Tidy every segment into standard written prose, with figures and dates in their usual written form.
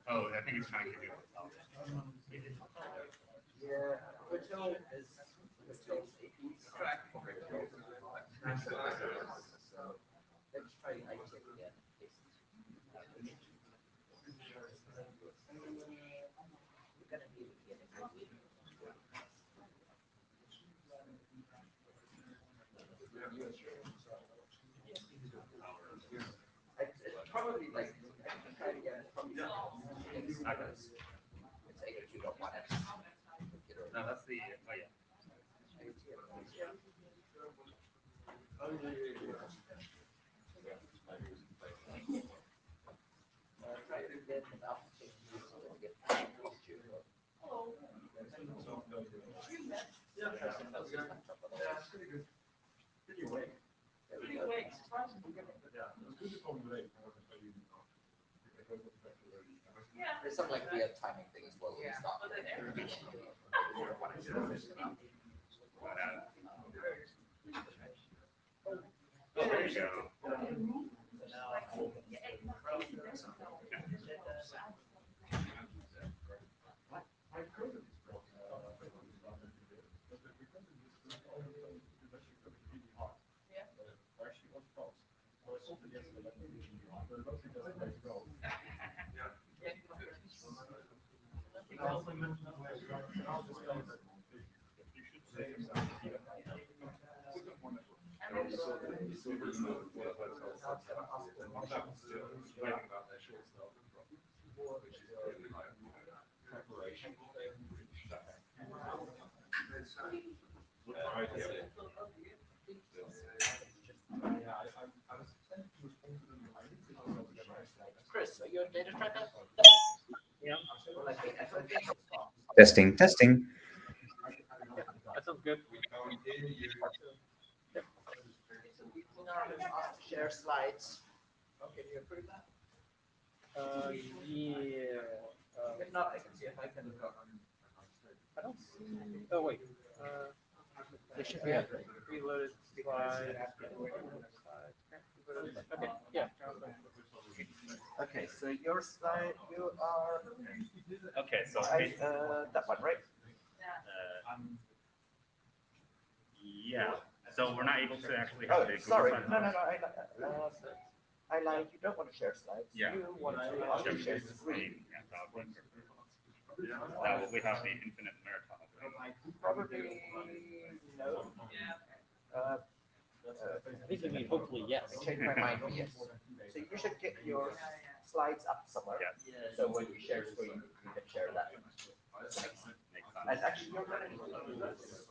Oh, I think he's trying to do it. Yeah, virtual is virtual APs. So let's try IETF again. We're gonna be able to get it. It's probably like try it again. Probably it's 82.1x. No, that's the, oh yeah. Try it again without changing this to get There's some like weird timing thing as well when we start. Oh, there you go. Chris, are you a data tracker? Yeah. Testing, testing. That sounds good. So we now have asked to share slides. Can you approve that? Yeah. If not, I can see if I can. I don't see. Oh wait. There should be a. Preloaded slide. Okay. Yeah. Okay, so your slide, you are Okay, so that one, right? yeah, so we're not able to actually Oh, have the Google sorry. Slides. No. I lied. You don't want to share slides. Yeah. You want to share screen. Yeah, that would be perfect. Now will we have the infinite marathon? Probably no. I think you mean hopefully yes. I changed my mind. Yes. So you should get your slides up somewhere. Yes. So when you share screen, you can share that. Makes sense. And actually, you're going to do this.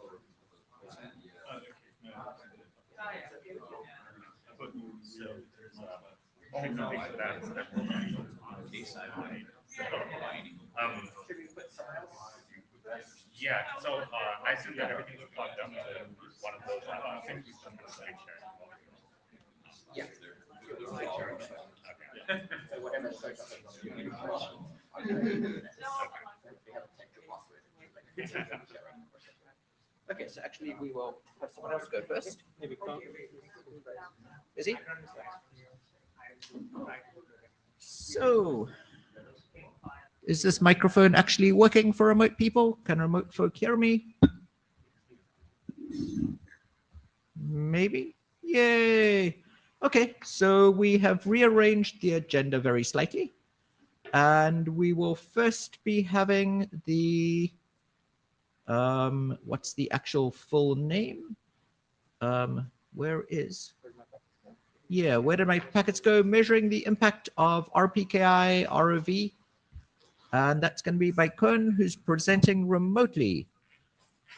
So there's technically for that is Should we put someone else? yeah, so I assume that everything was plugged up to one of those things we put in the screen sharing. Yeah. Okay. So whatever shows up on the screen. We haven't checked your password. Okay, so actually we will have someone else go first. Maybe Chrome. Is he? So, is this microphone actually working for remote people? Can remote folk hear me? Maybe? Yay! Okay, so we have rearranged the agenda very slightly. And we will first be having the, what's the actual full name? Where did my packets go? Measuring the impact of RPKI, ROV. And that's going to be by Kun, who's presenting remotely.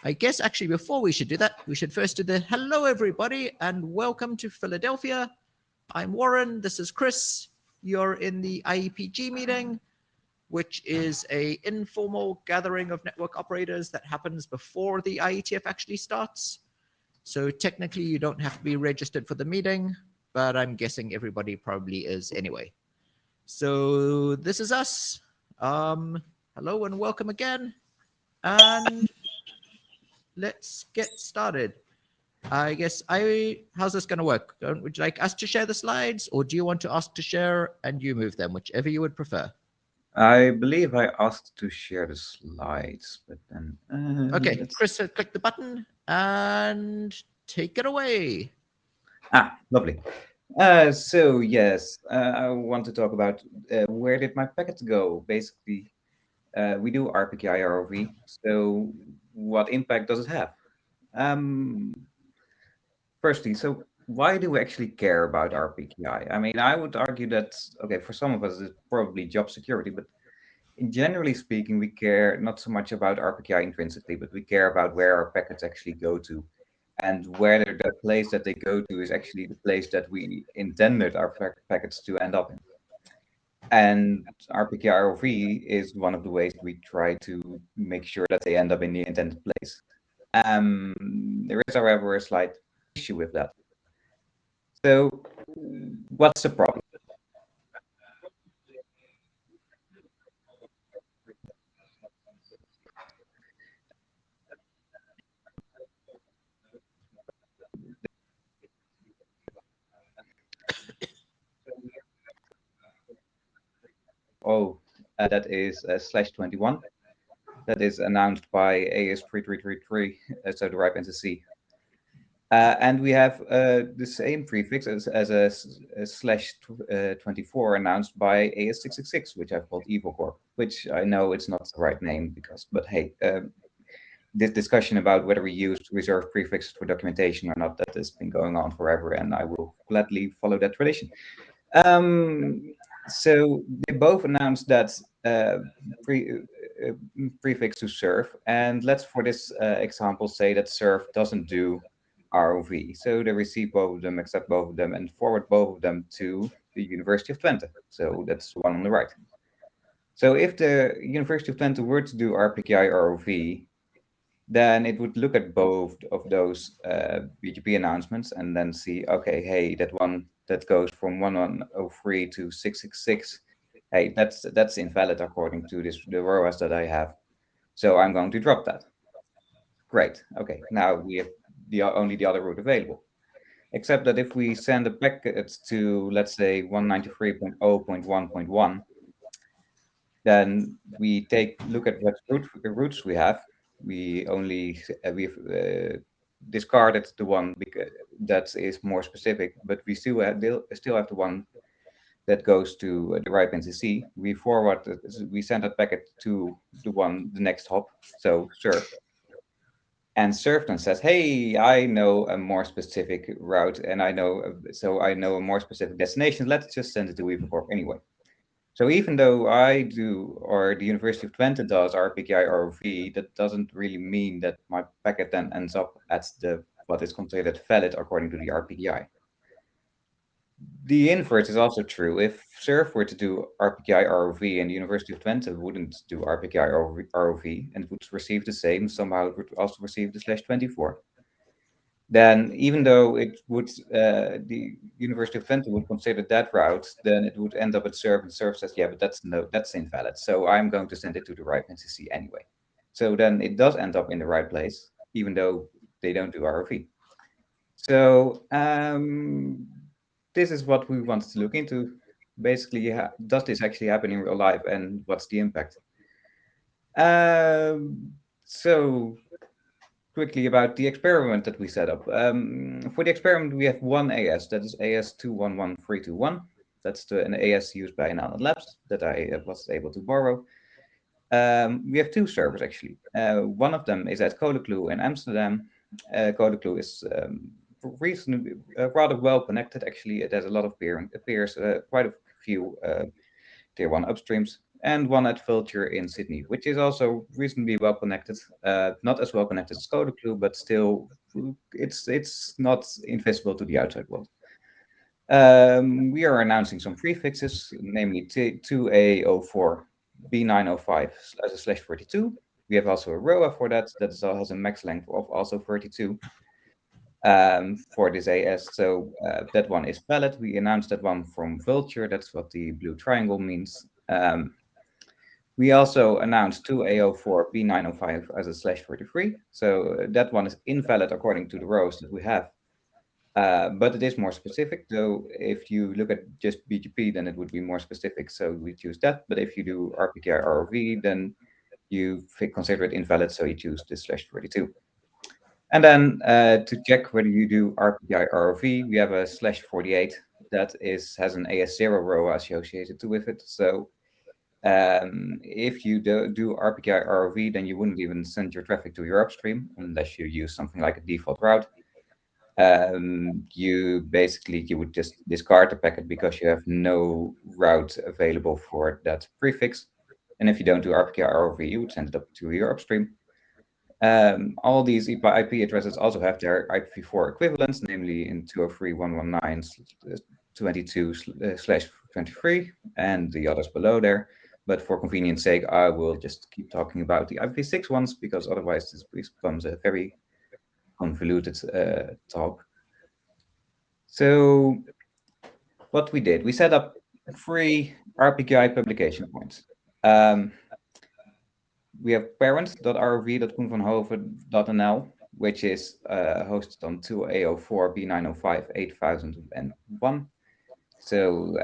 I guess actually before we should do that, we should first do the hello, everybody, and welcome to Philadelphia. I'm Warren. This is Chris. You're in the IEPG meeting, which is a informal gathering of network operators that happens before the IETF actually starts. So technically, you don't have to be registered for the meeting, but I'm guessing everybody probably is anyway. So this is us. Hello and welcome again. And let's get started. I guess how's this going to work? Would you like us to share the slides, or do you want to ask to share and you move them, whichever you would prefer? I believe I asked to share the slides, but then Okay, Chris, click the button and take it away. Lovely. So yes, I want to talk about where did my packets go. Basically, we do RPKI ROV. So what impact does it have? Firstly, so why do we actually care about RPKI? I mean, I would argue that okay, for some of us it's probably job security, but generally speaking, we care not so much about RPKI intrinsically, but we care about where our packets actually go to, and whether the place that they go to is actually the place that we intended our packets to end up in. And RPKI ROV is one of the ways we try to make sure that they end up in the intended place. There is, however, a slight issue with that. So, what's the problem? Oh, that is /21. That is announced by AS3333, so the right entity. And we have the same prefix as a /24 announced by AS666, which I've called EvilCorp, which I know it's not the right name because, but hey, this discussion about whether we use reserved prefixes for documentation or not, that has been going on forever, and I will gladly follow that tradition. So they both announced that prefix to serve, and let's for this example say that serve doesn't do ROV. So they receive both of them, accept both of them, and forward both of them to the University of Twente. So that's the one on the right. So if the University of Twente were to do RPKI ROV, then it would look at both of those BGP announcements and then see, okay, hey, that one that goes from 1103 to 666, hey, that's invalid according to the ROAS that I have. So I'm going to drop that. Great. Okay, now we have only the other route available. Except that if we send a packet to, let's say, 193.0.1.1, then we look at what routes we have. We only we've discarded the one that is more specific, but we still have the one that goes to the right NCC. We send that packet to the next hop, so serve. And serve then says, hey, I know a more specific route, and I know a more specific destination. Let's just send it to EvilCorp anyway. So even though I do, or the University of Twente does RPKI ROV, that doesn't really mean that my packet then ends up at what is considered valid according to the RPKI. The inverse is also true. If Surf were to do RPKI ROV and the University of Twente wouldn't do RPKI ROV and would receive the same, somehow it would also receive the /24. Then even though it would the University of Twente would consider that route, then it would end up at serve, and serve says, yeah, but that's invalid. So I'm going to send it to the right NCC anyway. So then it does end up in the right place, even though they don't do ROV. So this is what we wanted to look into. Basically, does this actually happen in real life, and what's the impact? So quickly about the experiment that we set up. For the experiment, we have one AS, that is AS211321. That's an AS used by Anand Labs that I was able to borrow. We have two servers actually. One of them is at Codeclue in Amsterdam. Codeclue is reasonably rather well connected actually. It has a lot of peers, quite a few tier 1 upstreams. and one at Vulture in Sydney, which is also reasonably well connected. Not as well connected as Codeclue, but still, it's not invisible to the outside world. We are announcing some prefixes, namely 2A04 B905 as a /32. We have also a ROA for that has a max length of also 32 for this AS. So that one is valid. We announced that one from Vulture. That's what the blue triangle means. We also announced 2A04 B905 as a /33. So that one is invalid according to the rows that we have. But it is more specific. So if you look at just BGP, then it would be more specific. So we choose that. But if you do RPKI ROV, then you consider it invalid. So you choose this /32. And then to check whether you do RPKI ROV, we have a /48 that has an AS0 row associated with it. So if you do RPKI ROV, then you wouldn't even send your traffic to your upstream unless you use something like a default route. You would just discard the packet because you have no route available for that prefix. And if you don't do RPKI ROV, you would send it up to your upstream. All these IP addresses also have their IPv4 equivalents, namely in 203.119.22/23 and the others below there. But for convenience sake, I will just keep talking about the IPv6 ones because otherwise this becomes a very convoluted talk. So what we did, we set up 3 RPKI publication points. We have parent.rov.koenvanhoven.nl, which is hosted on 2A04 B905 8001. So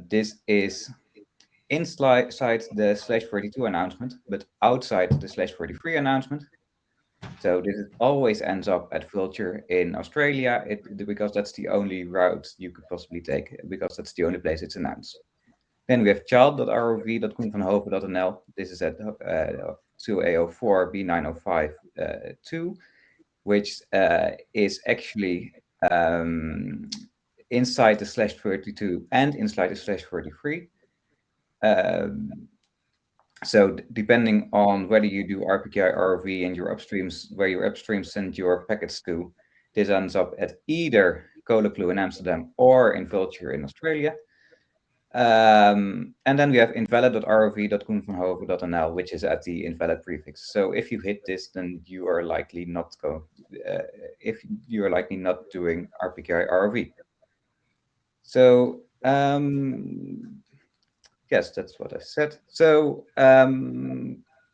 this is inside the /32 announcement, but outside the /33 announcement. So this always ends up at Vulture in Australia, because that's the only route you could possibly take, because that's the only place it's announced. Then we have child.rov.koenvanhoven.nl. This is at 2A04 B905 2, which is actually inside the /32 and inside the /33. So depending on whether you do RPKI ROV and your upstreams, where your upstreams send your packets to, this ends up at either Codeclue in Amsterdam or in Vulture in Australia. And then we have invalid.rov.koenvanhoven.nl, which is at the invalid prefix. So if you hit this, then you are likely not doing RPKI ROV. So yes, that's what I said. So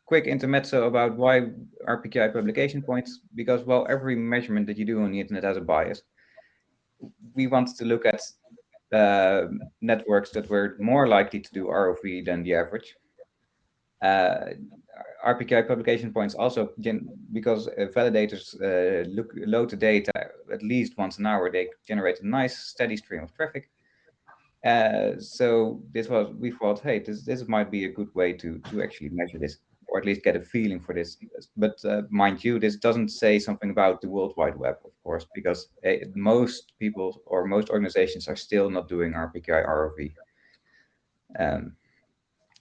quick intermezzo about why RPKI publication points, because well, every measurement that you do on the internet has a bias. We want to look at networks that were more likely to do ROV than the average. RPKI publication points also, because validators load the data at least once an hour, they generate a nice steady stream of traffic. So we thought, hey, this might be a good way to actually measure this, or at least get a feeling for this. But mind you, this doesn't say something about the World Wide Web, of course, because most people or most organizations are still not doing RPKI ROV,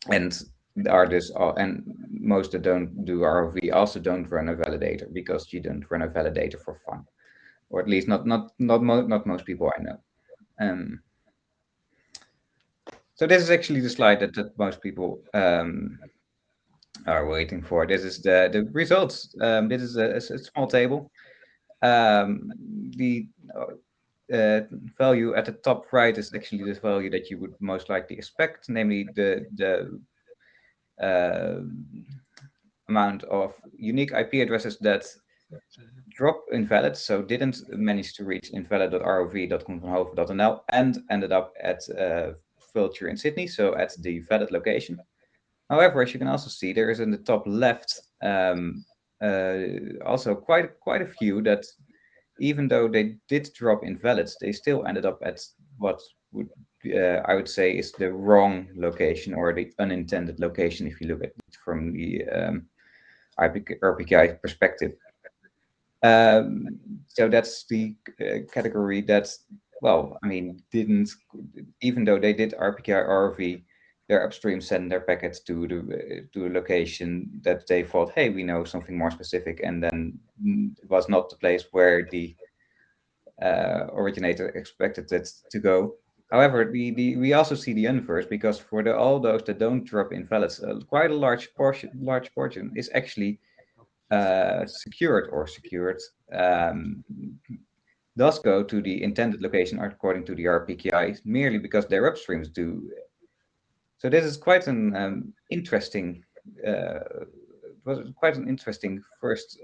and most that don't do ROV also don't run a validator, because you don't run a validator for fun, or at least not most people I know. So this is actually the slide that most people are waiting for. This is the results. This is a small table. The value at the top right is actually the value that you would most likely expect, namely the amount of unique IP addresses that drop invalid, so didn't manage to reach invalid.rov.koenvanhoven.nl and ended up at Vulture in Sydney, so at the valid location. However, as you can also see, there is in the top left also quite a few that, even though they did drop invalids, they still ended up at what I would say is the wrong location, or the unintended location, if you look at it from the RPKI perspective. So that's the category that, well, I mean, even though they did RPKI ROV, their upstream send their packets to a location that they thought, hey, we know something more specific, and then it was not the place where the originator expected it to go. However, we also see the inverse, because for all those that don't drop invalids, quite a large portion is actually secured, does go to the intended location according to the RPKI, merely because their upstreams do. So this is quite an interesting. It was quite an interesting first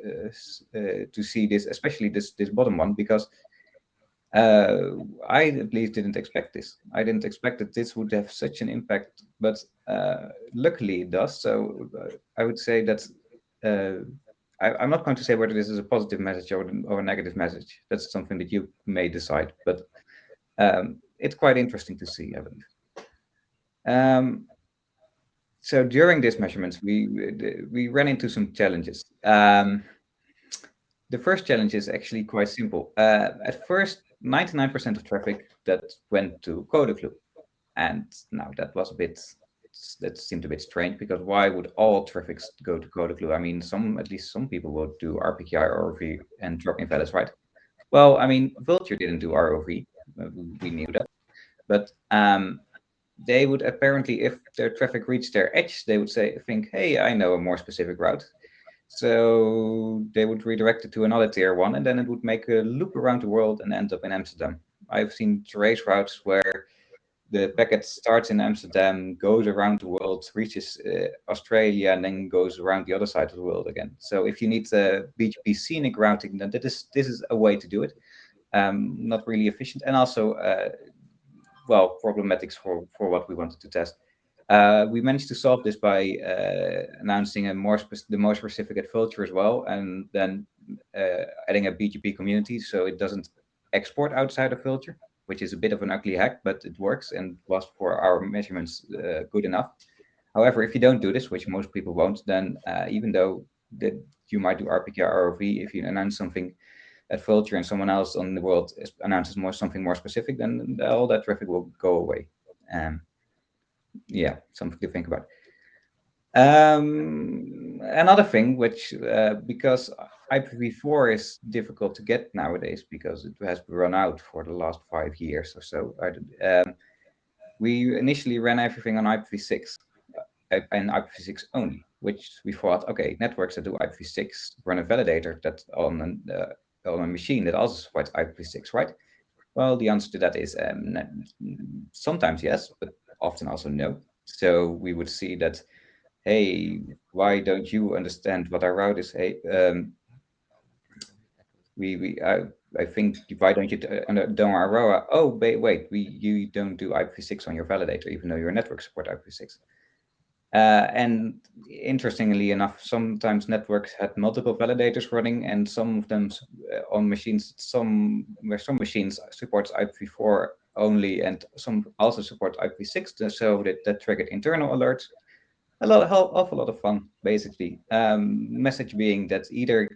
to see this, especially this bottom one, because I at least didn't expect this. I didn't expect that this would have such an impact, but luckily it does. So I would say that I'm not going to say whether this is a positive message or a negative message. That's something that you may decide, but it's quite interesting to see, I believe. So during these measurements, we ran into some challenges. The first challenge is actually quite simple. At first, 99% of traffic that went to CodeClue, and now that seemed a bit strange, because why would all traffic go to CodeClue? I mean, at least some people would do RPKI or ROV and drop invalids, right? Well, I mean, Vultr didn't do ROV, we knew that, but they would apparently, if their traffic reached their edge, they would think, hey, I know a more specific route. So they would redirect it to another tier 1, and then it would make a loop around the world and end up in Amsterdam. I've seen trace routes where the packet starts in Amsterdam, goes around the world, reaches Australia, and then goes around the other side of the world again. So if you need BGP scenic routing, then this is a way to do it. Not really efficient, and also well, problematics for what we wanted to test. We managed to solve this by announcing the more specific at Vultr as well, and then adding a BGP community so it doesn't export outside of Vultr, which is a bit of an ugly hack, but it works and was for our measurements good enough. However, if you don't do this, which most people won't, then even though that you might do RPK or ROV, if you announce something at Vultr and someone else on the world announces something more specific, then all that traffic will go away. Yeah, something to think about. Another thing, which because IPv4 is difficult to get nowadays because it has run out for the last 5 years or so. We initially ran everything on IPv6 and IPv6 only, which we thought, okay, networks that do IPv6 run a validator that on a machine that also supports IPv6, right? Well, the answer to that is sometimes yes, but often also no. So we would see that, hey, why don't you understand what our route is? Hey, I think, why don't you do our ROA? Oh, wait, you don't do IPv6 on your validator, even though your network support IPv6. And interestingly enough, sometimes networks had multiple validators running, and some of them on machines, some machines supports IPv4 only, and some also support IPv6, so that triggered internal alerts. Awful lot of fun, basically. Message being that either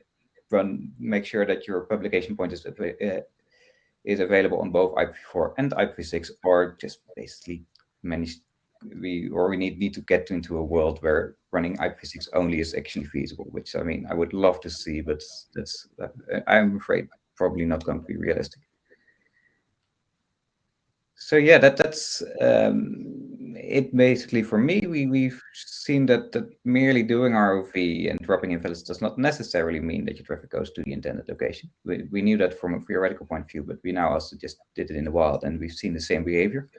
make sure that your publication point is available on both IPv4 and IPv6, or just basically manage. We need to get into a world where running IPv6 only is actually feasible, which, I mean, I would love to see, but that's I'm afraid probably not going to be realistic. So yeah, that's it basically for me. We've seen that merely doing ROV and dropping invalids does not necessarily mean that your traffic goes to the intended location. We knew that from a theoretical point of view, but we now also just did it in the wild, and we've seen the same behavior.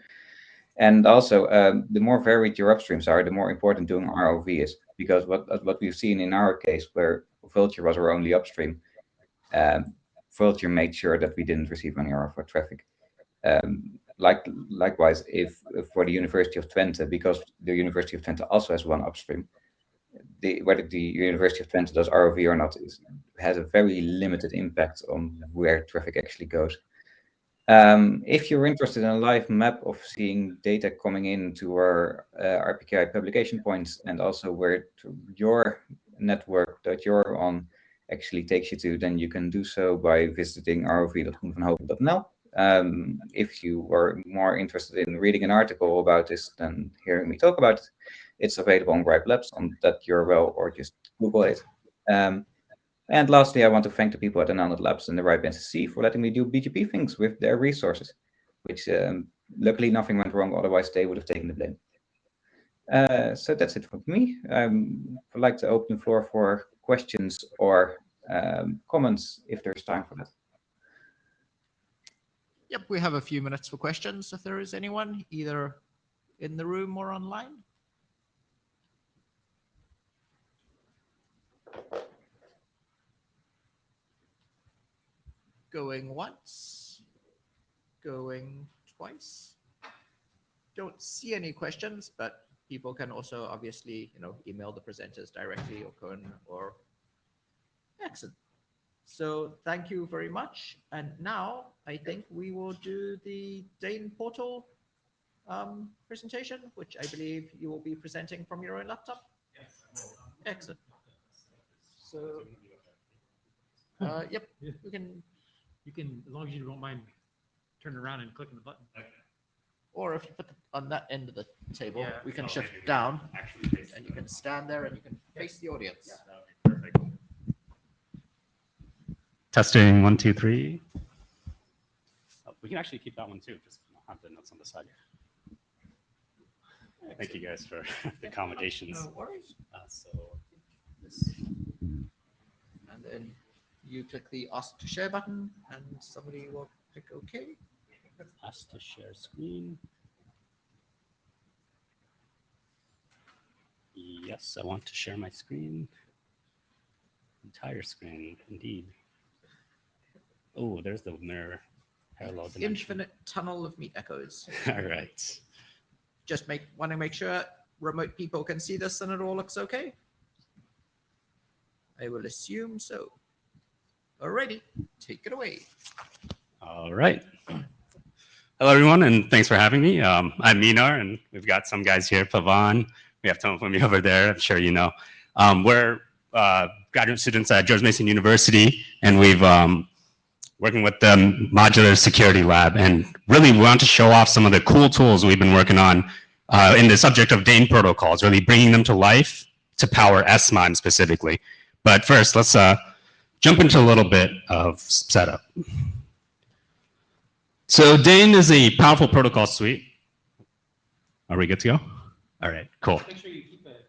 And also, the more varied your upstreams are, the more important doing ROV is, because what we've seen in our case, where Vultr was our only upstream, Vultr made sure that we didn't receive any RFR traffic. Likewise, if for the University of Twente, because the University of Twente also has one upstream, whether the University of Twente does ROV or not has a very limited impact on where traffic actually goes. If you're interested in a live map of seeing data coming into our RPKI publication points, and also where your network that you're on actually takes you to, then you can do so by visiting rov.groenvanhoven.nl. If you were more interested in reading an article about this than hearing me talk about it, it's available on Ripe Labs on that URL, or just Google it. And lastly, I want to thank the people at Untitled Labs and the Ripe NCC for letting me do BGP things with their resources, which luckily nothing went wrong, otherwise they would have taken the blame. So that's it from me. I'd like to open the floor for questions or comments if there's time for that. Yep, we have a few minutes for questions if there is anyone, either in the room or online. Going once, going twice. Don't see any questions, but people can also obviously, email the presenters directly, or Cohen, or excellent. So thank you very much. And now I think we will do the Dane portal presentation, which I believe you will be presenting from your own laptop. Yes. Excellent. So, yep, we can. You can, as long as you don't mind turning around and clicking the button. Or if you put it on that end of the table, Yeah. we can shift down, and you can stand there and you can face the audience. Perfect. Testing 1, 2, 3. We can actually keep that one too. Just have the notes on the side. Thank you guys for the accommodations. No worries. So This. And then you click the Ask to Share button, and somebody will click OK. ask to share screen. Yes, I want to share my screen. Entire screen, indeed. Oh, there's the mirror. Parallel dimension. Infinite tunnel of meat echoes. All right. Just want to make sure remote people can see this and it all looks okay. I will assume so. Alrighty, take it away. All right. Hello, everyone, and thanks for having me. I'm Minar, and we've got some guys here, Pavan. We have Tom from me over there, I'm sure you know. We're graduate students at George Mason University, and we've working with the Modular Security Lab, and really we want to show off some of the cool tools we've been working on in the subject of Dane protocols, really bringing them to life to power SMIME specifically. But first, let's jump into a little bit of setup. So Dane is a powerful protocol suite. Are we good to go? All right, cool. Make sure you keep it,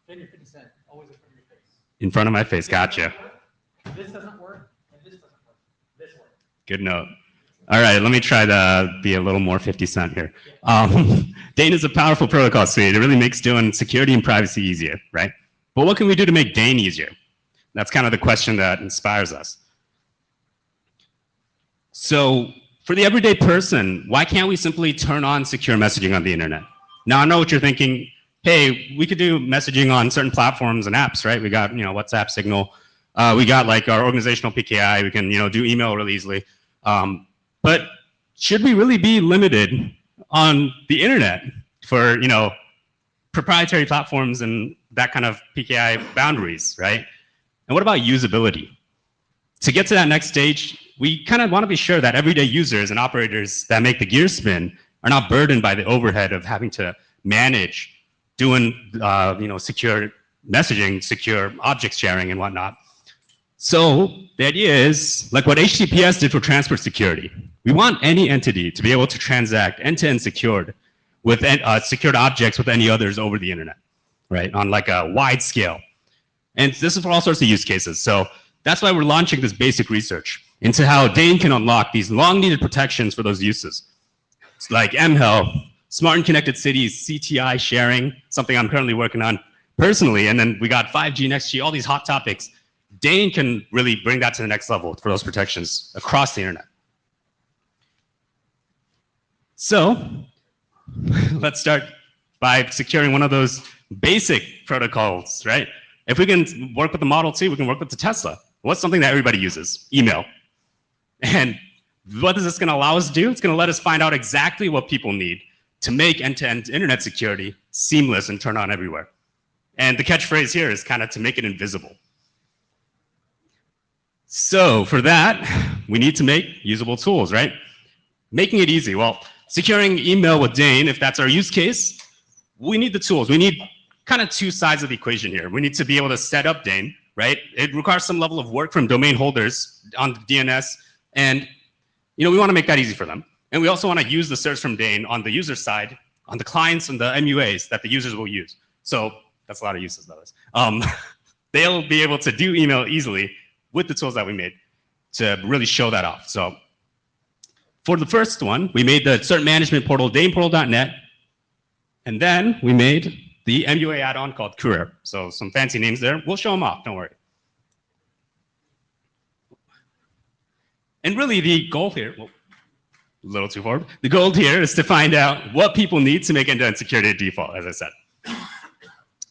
10 or 50 cents always in front of your face. In front of my face, gotcha. This doesn't work, and this doesn't work. This works. Good note. All right, let me try to be a little more 50 cent here. Dane is a powerful protocol suite. It really makes doing security and privacy easier, right? But what can we do to make Dane easier? That's kind of the question that inspires us. So for the everyday person, why can't we simply turn on secure messaging on the internet? Now I know what you're thinking. Hey, we could do messaging on certain platforms and apps, right? We got WhatsApp, Signal. We got like our organizational PKI. We can do email really easily. But should we really be limited on the internet for proprietary platforms and that kind of PKI boundaries, right? And what about usability? To get to that next stage, we kind of want to be sure that everyday users and operators that make the gears spin are not burdened by the overhead of having to manage doing secure messaging, secure object sharing and whatnot. So the idea is like what HTTPS did for transport security. We want any entity to be able to transact end-to-end secured with secured objects with any others over the internet, right? On like a wide scale. And this is for all sorts of use cases. So that's why we're launching this basic research into how Dane can unlock these long needed protections for those uses. It's like MHEL, smart and connected cities, CTI sharing, something I'm currently working on personally. And then we got 5G, next G, all these hot topics. Dane can really bring that to the next level for those protections across the internet. So let's start by securing one of those basic protocols, right? If we can work with the Model T, we can work with the Tesla. What's something that everybody uses? Email. And what is this going to allow us to do? It's going to let us find out exactly what people need to make end-to-end internet security seamless and turn on everywhere. And the catchphrase here is kind of to make it invisible. So for that, we need to make usable tools, right? Making it easy. Well, securing email with Dane, if that's our use case, we need the tools. We need kind of two sides of the equation here. We need to be able to set up Dane, right? It requires some level of work from domain holders on the DNS, and we want to make that easy for them. And we also want to use the certs from Dane on the user side, on the clients and the MUAs that the users will use. So that's a lot of uses, though. They'll be able to do email easily with the tools that we made to really show that off. So for the first one, we made the cert management portal, daneportal.net, and then we made the MUA add-on called Courier. So some fancy names there. We'll show them off, don't worry. And really the goal here, well, a little too forward. The goal here is to find out what people need to make end-to-end security a default, as I said.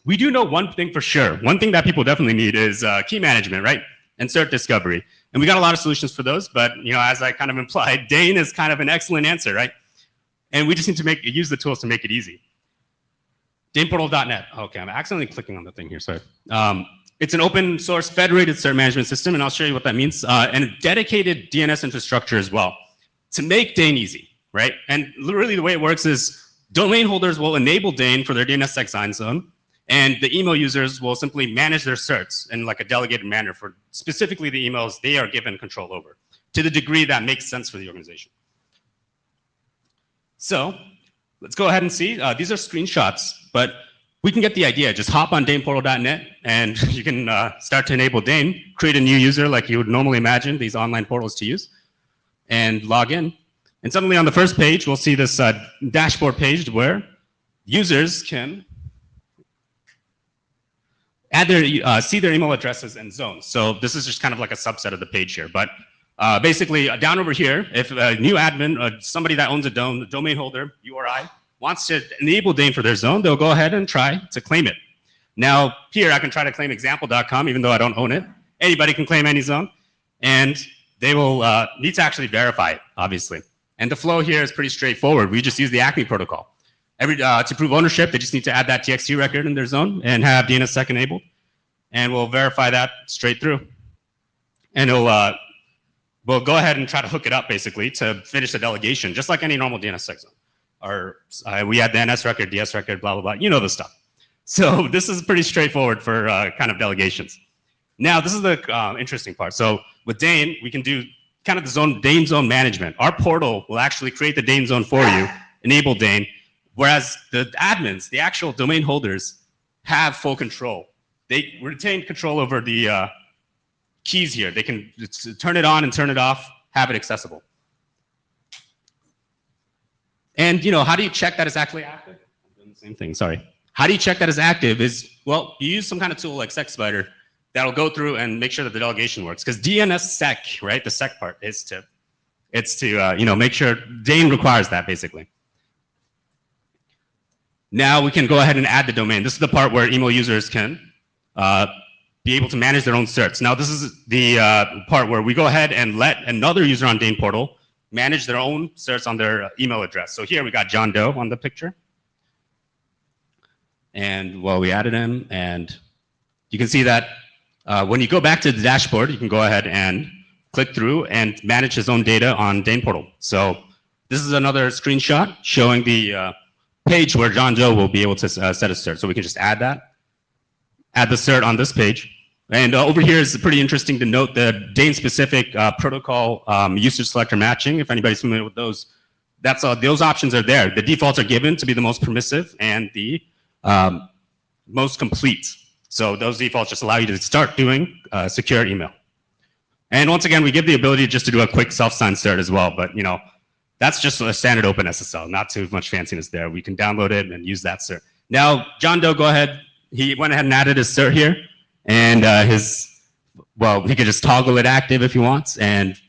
We do know one thing for sure. One thing that people definitely need is key management, right? And cert discovery. And we got a lot of solutions for those, but as I kind of implied, Dane is kind of an excellent answer, right? And we just need to use the tools to make it easy. Daneportal.net. Okay, I'm accidentally clicking on the thing here, sorry. It's an open source federated cert management system, and I'll show you what that means, and a dedicated DNS infrastructure as well to make Dane easy, right? And really the way it works is domain holders will enable Dane for their DNS Sec sign zone, and the email users will simply manage their certs in like a delegated manner for specifically the emails they are given control over, to the degree that makes sense for the organization. So let's go ahead and see. These are screenshots, but we can get the idea. Just hop on daneportal.net and you can start to enable Dane, create a new user like you would normally imagine these online portals to use, and log in. And suddenly on the first page, we'll see this dashboard page where users can add see their email addresses and zones. So this is just kind of like a subset of the page here. But basically, down over here, if a new admin, somebody that owns a domain holder, URI, wants to enable Dane for their zone, they'll go ahead and try to claim it. Now, here I can try to claim example.com, even though I don't own it. Anybody can claim any zone, and they will need to actually verify it, obviously. And the flow here is pretty straightforward. We just use the ACME protocol. To prove ownership, they just need to add that TXT record in their zone and have DNS Sec enabled, and we'll verify that straight through. And we'll go ahead and try to hook it up, basically, to finish the delegation, just like any normal DNS Sec zone. We add the NS record, DS record, blah, blah, blah. You know the stuff. So this is pretty straightforward for kind of delegations. Now, this is the interesting part. So with Dane, we can do kind of the Dane zone management. Our portal will actually create the Dane zone for you, enable Dane, whereas the admins, the actual domain holders, have full control. They retain control over the keys here. They can turn it on and turn it off, have it accessible. And how do you check that it's actually active? I'm doing the same thing, sorry. How do you check that it's active is, well, you use some kind of tool like SecSpider that'll go through and make sure that the delegation works. Because DNS Sec, right, the Sec part is to make sure Dane requires that, basically. Now we can go ahead and add the domain. This is the part where email users can be able to manage their own certs. Now this is the part where we go ahead and let another user on Dane Portal manage their own certs on their email address. So here we got John Doe on the picture. And we added him, and you can see that when you go back to the dashboard, you can go ahead and click through and manage his own data on Dane Portal. So this is another screenshot showing the page where John Doe will be able to set a cert. So we can just add that, add the cert on this page. And over here is pretty interesting to note the Dane-specific protocol usage selector matching. If anybody's familiar with those, those options are there. The defaults are given to be the most permissive and the most complete. So those defaults just allow you to start doing secure email. And once again, we give the ability just to do a quick self-signed cert as well. But that's just a standard open SSL, not too much fanciness there. We can download it and use that cert. Now, John Doe, go ahead. He went ahead and added his cert here. And he could just toggle it active if he wants, and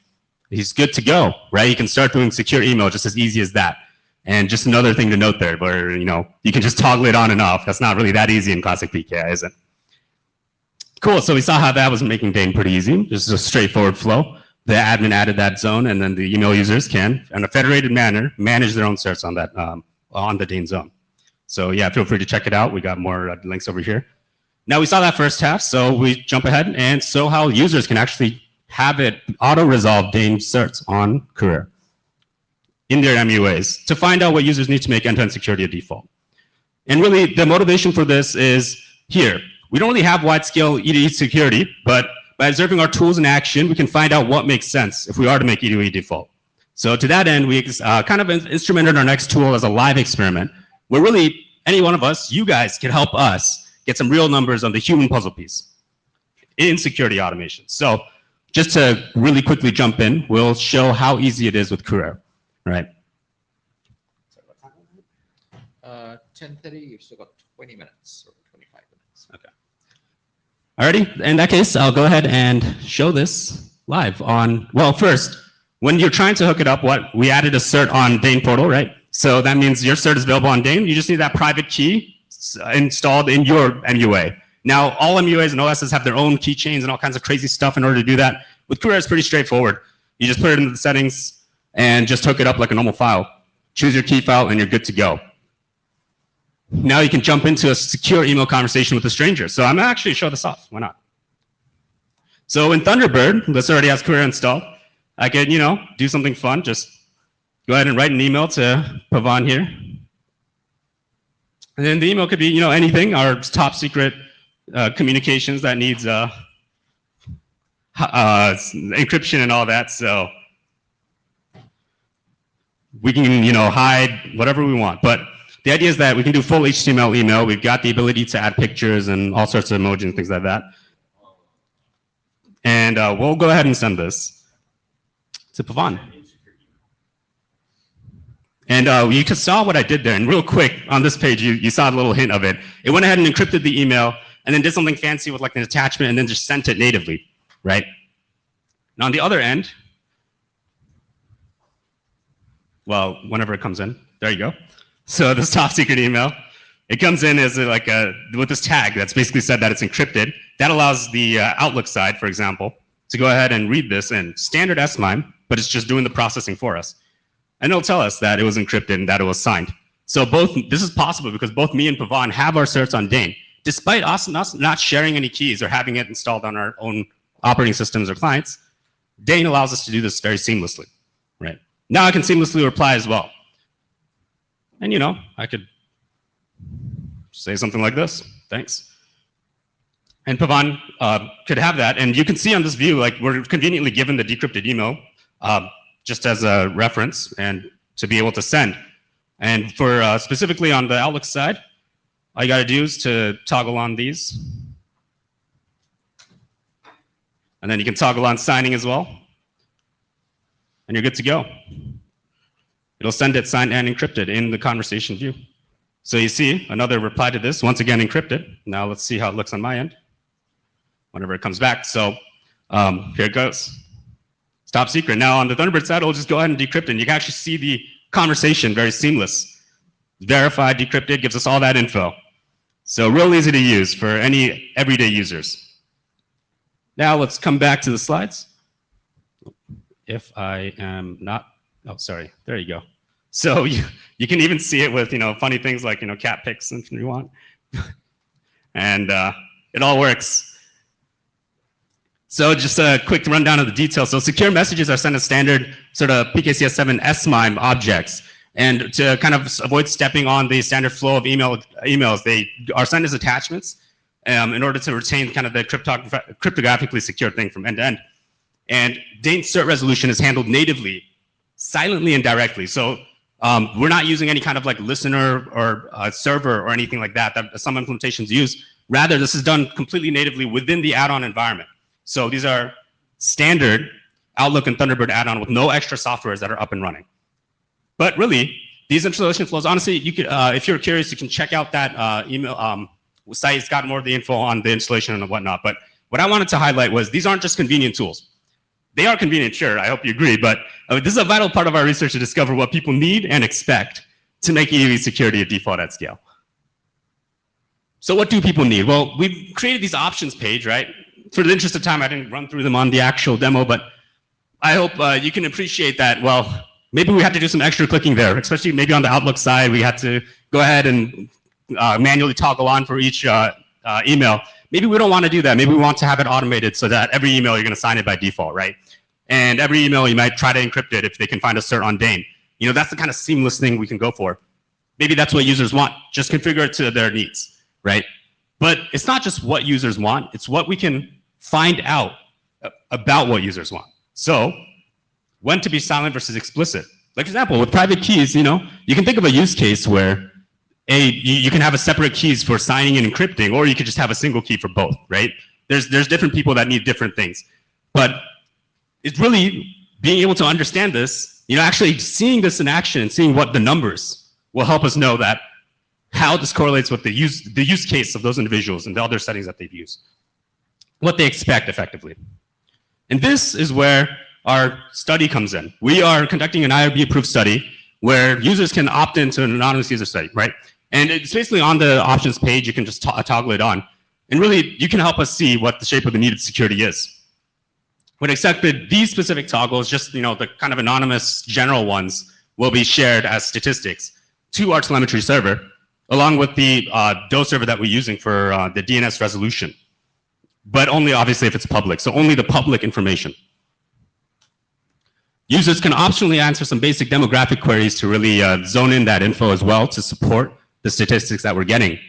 he's good to go, right? You can start doing secure email just as easy as that. And just another thing to note there, where you can just toggle it on and off. That's not really that easy in classic PKI, is it? Cool. So we saw how that was making Dane pretty easy. Just a straightforward flow. The admin added that zone, and then the email users can, in a federated manner, manage their own certs on that on the Dane zone. So yeah, feel free to check it out. We got more links over here. Now we saw that first half, so we jump ahead and show how users can actually have it auto-resolve Dane certs on Courier. in their MUAs to find out what users need to make end-to-end security a default. And really, the motivation for this is here. We don't really have wide-scale EDE security, but by observing our tools in action, we can find out what makes sense if we are to make EDE default. So to that end, we kind of instrumented our next tool as a live experiment, where really any one of us, you guys, can help us get some real numbers on the human puzzle piece in security automation. So just to really quickly jump in, we'll show how easy it is with Career, right? 10:30, you've still got 20 minutes or 25 minutes. Okay. Alrighty, in that case, I'll go ahead and show this live on, well, first, when you're trying to hook it up, we added a cert on Dane portal, right? So that means your cert is available on Dane. You just need that private key installed in your MUA. Now, all MUAs and OSs have their own keychains and all kinds of crazy stuff in order to do that. With Career, it's pretty straightforward. You just put it into the settings and just hook it up like a normal file. Choose your key file and you're good to go. Now you can jump into a secure email conversation with a stranger. So I'm gonna actually show this off. Why not? So in Thunderbird, this already has Career installed. I could, do something fun. Just go ahead and write an email to Pavan here. And then the email could be, anything, our top secret communications that needs encryption and all that. So we can, hide whatever we want. But the idea is that we can do full HTML email. We've got the ability to add pictures and all sorts of emojis and things like that. And we'll go ahead and send this to Pavan. And you can saw what I did there. And real quick, on this page, you saw a little hint of it. It went ahead and encrypted the email and then did something fancy with like an attachment and then just sent it natively, right? Now on the other end, well, whenever it comes in, there you go. So this top secret email, it comes in as like with this tag that's basically said that it's encrypted. That allows the Outlook side, for example, to go ahead and read this in standard SMIME, but it's just doing the processing for us. And it'll tell us that it was encrypted and that it was signed. So this is possible because both me and Pavan have our certs on Dane, despite us not sharing any keys or having it installed on our own operating systems or clients. Dane allows us to do this very seamlessly, right? Now I can seamlessly reply as well. And I could say something like this, thanks. And Pavan could have that. And you can see on this view, like we're conveniently given the decrypted email just as a reference and to be able to send. And for specifically on the Outlook side, all you gotta do is to toggle on these. And then you can toggle on signing as well. And you're good to go. It'll send it signed and encrypted in the conversation view. So you see another reply to this, once again encrypted. Now let's see how it looks on my end whenever it comes back. So here it goes. It's top secret. Now on the Thunderbird side, it'll just go ahead and decrypt it. And you can actually see the conversation, very seamless. Verified, decrypted, gives us all that info. So real easy to use for any everyday users. Now let's come back to the slides. If I am not, oh, sorry, there you go. So you can even see it with, funny things like, cat pics if you want. And it all works. So just a quick rundown of the details. So secure messages are sent as standard sort of PKCS7 SMIME objects. And to kind of avoid stepping on the standard flow of emails, they are sent as attachments in order to retain kind of the cryptographically secure thing from end to end. And Dane cert resolution is handled natively, silently and directly. So we're not using any kind of like listener or server or anything like that some implementations use. Rather, this is done completely natively within the add-on environment. So these are standard Outlook and Thunderbird add-on with no extra softwares that are up and running. But really, these installation flows, honestly, you could, if you're curious, you can check out that email site. It's got more of the info on the installation and whatnot. But what I wanted to highlight was these aren't just convenient tools. They are convenient, sure, I hope you agree, but this is a vital part of our research to discover what people need and expect to make EDE security a default at scale. So what do people need? Well, we've created these options page, right? For the interest of time, I didn't run through them on the actual demo, but I hope you can appreciate that, well, maybe we had to do some extra clicking there, especially maybe on the Outlook side, we had to go ahead and manually toggle on for each email. Maybe we don't want to do that. Maybe we want to have it automated so that every email you're going to sign it by default, right? And every email you might try to encrypt it if they can find a cert on Dane. You know, that's the kind of seamless thing we can go for. Maybe that's what users want. Just configure it to their needs, right? But it's not just what users want. It's what we can find out about what users want. So when to be silent versus explicit. Like, for example, with private keys, you know, you can think of a use case where you can have a separate keys for signing and encrypting, or you could just have a single key for both, right? There's different people that need different things. But it's really being able to understand this, you know, actually seeing this in action and seeing what the numbers will help us know that how this correlates with the use case of those individuals and the other settings that they've used, what they expect effectively. And this is where our study comes in. We are conducting an IRB-approved study where users can opt into an anonymous user study, right? And it's basically on the options page. You can just toggle it on. And really, you can help us see what the shape of the needed security is. But except that these specific toggles, just, you know, the kind of anonymous general ones, will be shared as statistics to our telemetry server, along with the DOE server that we're using for the DNS resolution. But only obviously if it's public, so only the public information. Users can optionally answer some basic demographic queries to really zone in that info as well to support the statistics that we're getting.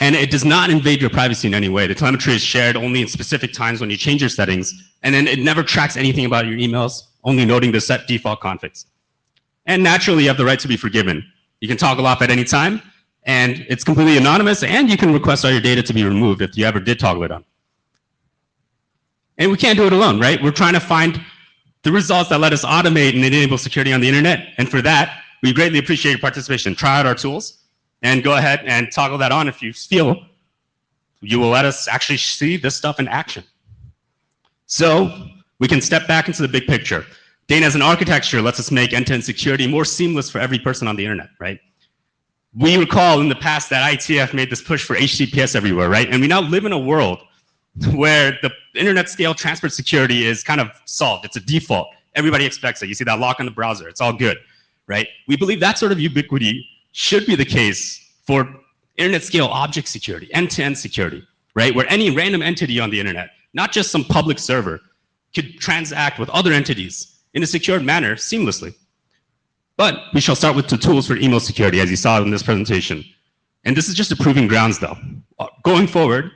And it does not invade your privacy in any way. The telemetry is shared only in specific times when you change your settings, and then it never tracks anything about your emails, only noting the set default configs. And naturally, you have the right to be forgiven. You can toggle off at any time, and it's completely anonymous, and you can request all your data to be removed if you ever did toggle it on. And we can't do it alone, right? We're trying to find the results that let us automate and enable security on the internet. And for that, we greatly appreciate your participation. Try out our tools and go ahead and toggle that on if you feel you will let us actually see this stuff in action. So we can step back into the big picture. Dane as an architecture lets us make end-to-end security more seamless for every person on the internet, right? We recall in the past that IETF made this push for HTTPS everywhere, right? And we now live in a world where the internet scale transport security is kind of solved. It's a default. Everybody expects it. You see that lock on the browser. It's all good, right? We believe that sort of ubiquity should be the case for internet scale object security, end-to-end security, right? Where any random entity on the internet, not just some public server, could transact with other entities in a secured manner seamlessly. But we shall start with the tools for email security, as you saw in this presentation. And this is just a proving grounds, though. Going forward,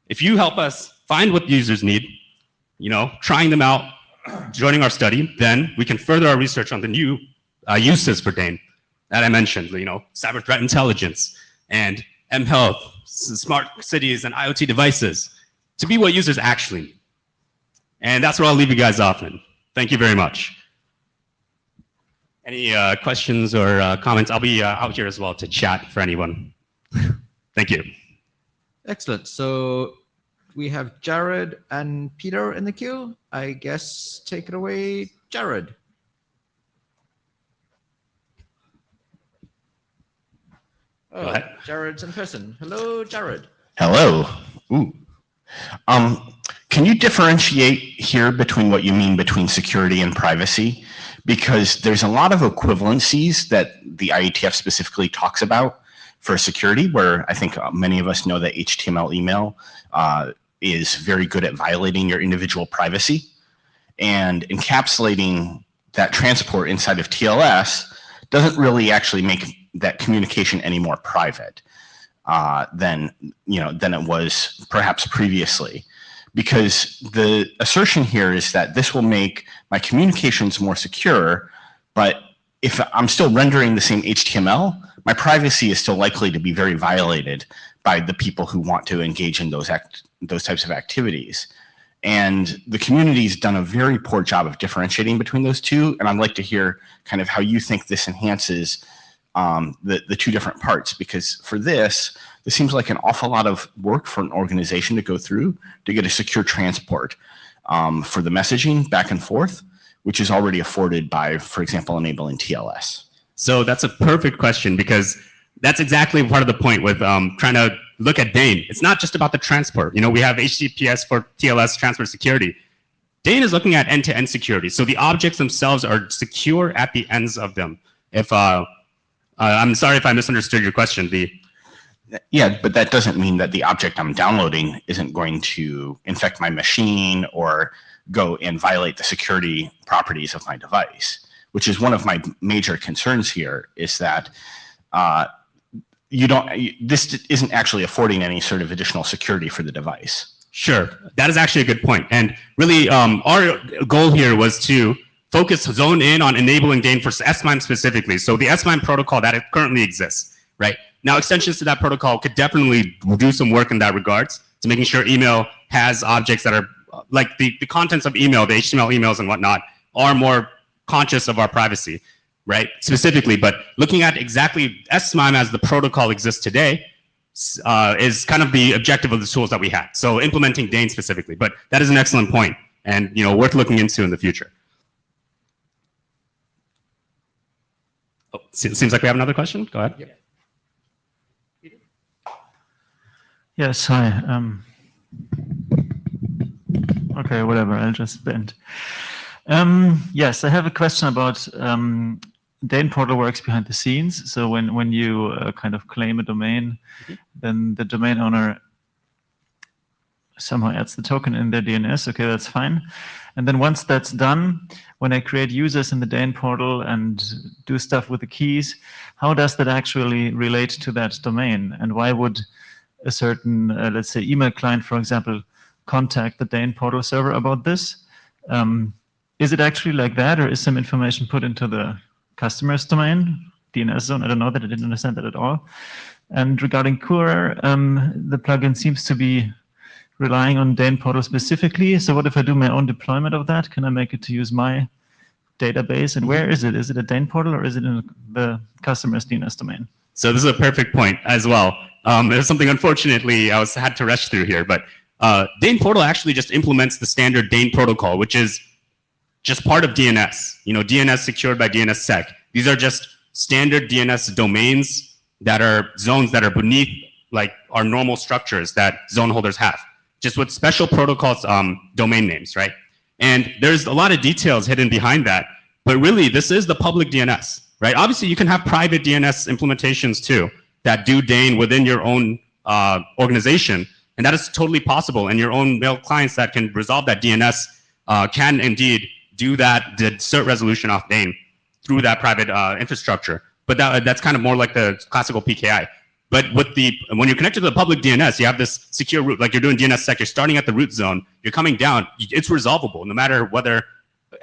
if you help us find what users need, you know, trying them out, joining our study, then we can further our research on the new uses for Dane that I mentioned, you know, cyber threat intelligence and mHealth, smart cities and IoT devices to be what users actually need. And that's where I'll leave you guys off in. Thank you very much. Any questions or comments? I'll be out here as well to chat for anyone. Thank you. Excellent. So we have Jared and Peter in the queue. I guess take it away, Jared. Oh, Jared's in person. Hello, Jared. Hello. Ooh. Can you differentiate here between what you mean between security and privacy? Because there's a lot of equivalencies that the IETF specifically talks about for security, where I think many of us know that HTML email is very good at violating your individual privacy, and encapsulating that transport inside of TLS doesn't really actually make that communication any more private than it was perhaps previously. Because the assertion here is that this will make my communications more secure, but if I'm still rendering the same HTML, my privacy is still likely to be very violated by the people who want to engage in those types of activities. And the community's done a very poor job of differentiating between those two, and I'd like to hear kind of how you think this enhances the two different parts, because for this seems like an awful lot of work for an organization to go through to get a secure transport for the messaging back and forth, which is already afforded by, for example, enabling TLS. So that's a perfect question, because that's exactly part of the point with trying to look at Dane. It's not just about the transport. You know, we have HTTPS for TLS transport security. Dane is looking at end-to-end security. So the objects themselves are secure at the ends of them. If I'm sorry if I misunderstood your question. Yeah, but that doesn't mean that the object I'm downloading isn't going to infect my machine or go and violate the security properties of my device. which is one of my major concerns here, is that this isn't actually affording any sort of additional security for the device. Sure, that is actually a good point. And really, our goal here was to zone in on enabling Dane for S-MIME specifically. So the S-MIME protocol that currently exists, right? Now, extensions to that protocol could definitely do some work in that regards to making sure email has objects that are like the contents of email, the HTML emails and whatnot, are more conscious of our privacy, right? Specifically, but looking at exactly S-MIME as the protocol exists today is kind of the objective of the tools that we had. So implementing Dane specifically, but that is an excellent point and worth looking into in the future. Oh, seems like we have another question. Go ahead. Yep. Yes, hi. Okay, whatever, I'll just bend. Yes, I have a question about Dane portal works behind the scenes. So when you kind of claim a domain, then the domain owner somehow adds the token in their DNS. Okay, that's fine. And then once that's done, when I create users in the Dane portal and do stuff with the keys, how does that actually relate to that domain? And why would a certain, let's say, email client, for example, contact the Dane portal server about this? Is it actually like that, or is some information put into the customer's domain, DNS zone? I don't know that. I didn't understand that at all. And regarding Courier, the plugin seems to be relying on Dane portal specifically. So what if I do my own deployment of that? Can I make it to use my database? And where is it? Is it a Dane portal, or is it in the customer's DNS domain? So this is a perfect point as well. There's something, unfortunately, I had to rush through here, but Dane portal actually just implements the standard Dane protocol, which is just part of DNS. DNS secured by Dns Sec. These are just standard DNS domains that are zones that are beneath like our normal structures that zone holders have, just with special protocols, domain names, right? And there's a lot of details hidden behind that, but really this is the public DNS, right? Obviously you can have private DNS implementations too that do Dane within your own organization, and that is totally possible. And your own mail clients that can resolve that DNS can indeed do that, the cert resolution off Dane through that private infrastructure. But that's kind of more like the classical PKI. But when you're connected to the public DNS, you have this secure root, like you're doing Dns Sec, you're starting at the root zone, you're coming down, it's resolvable no matter whether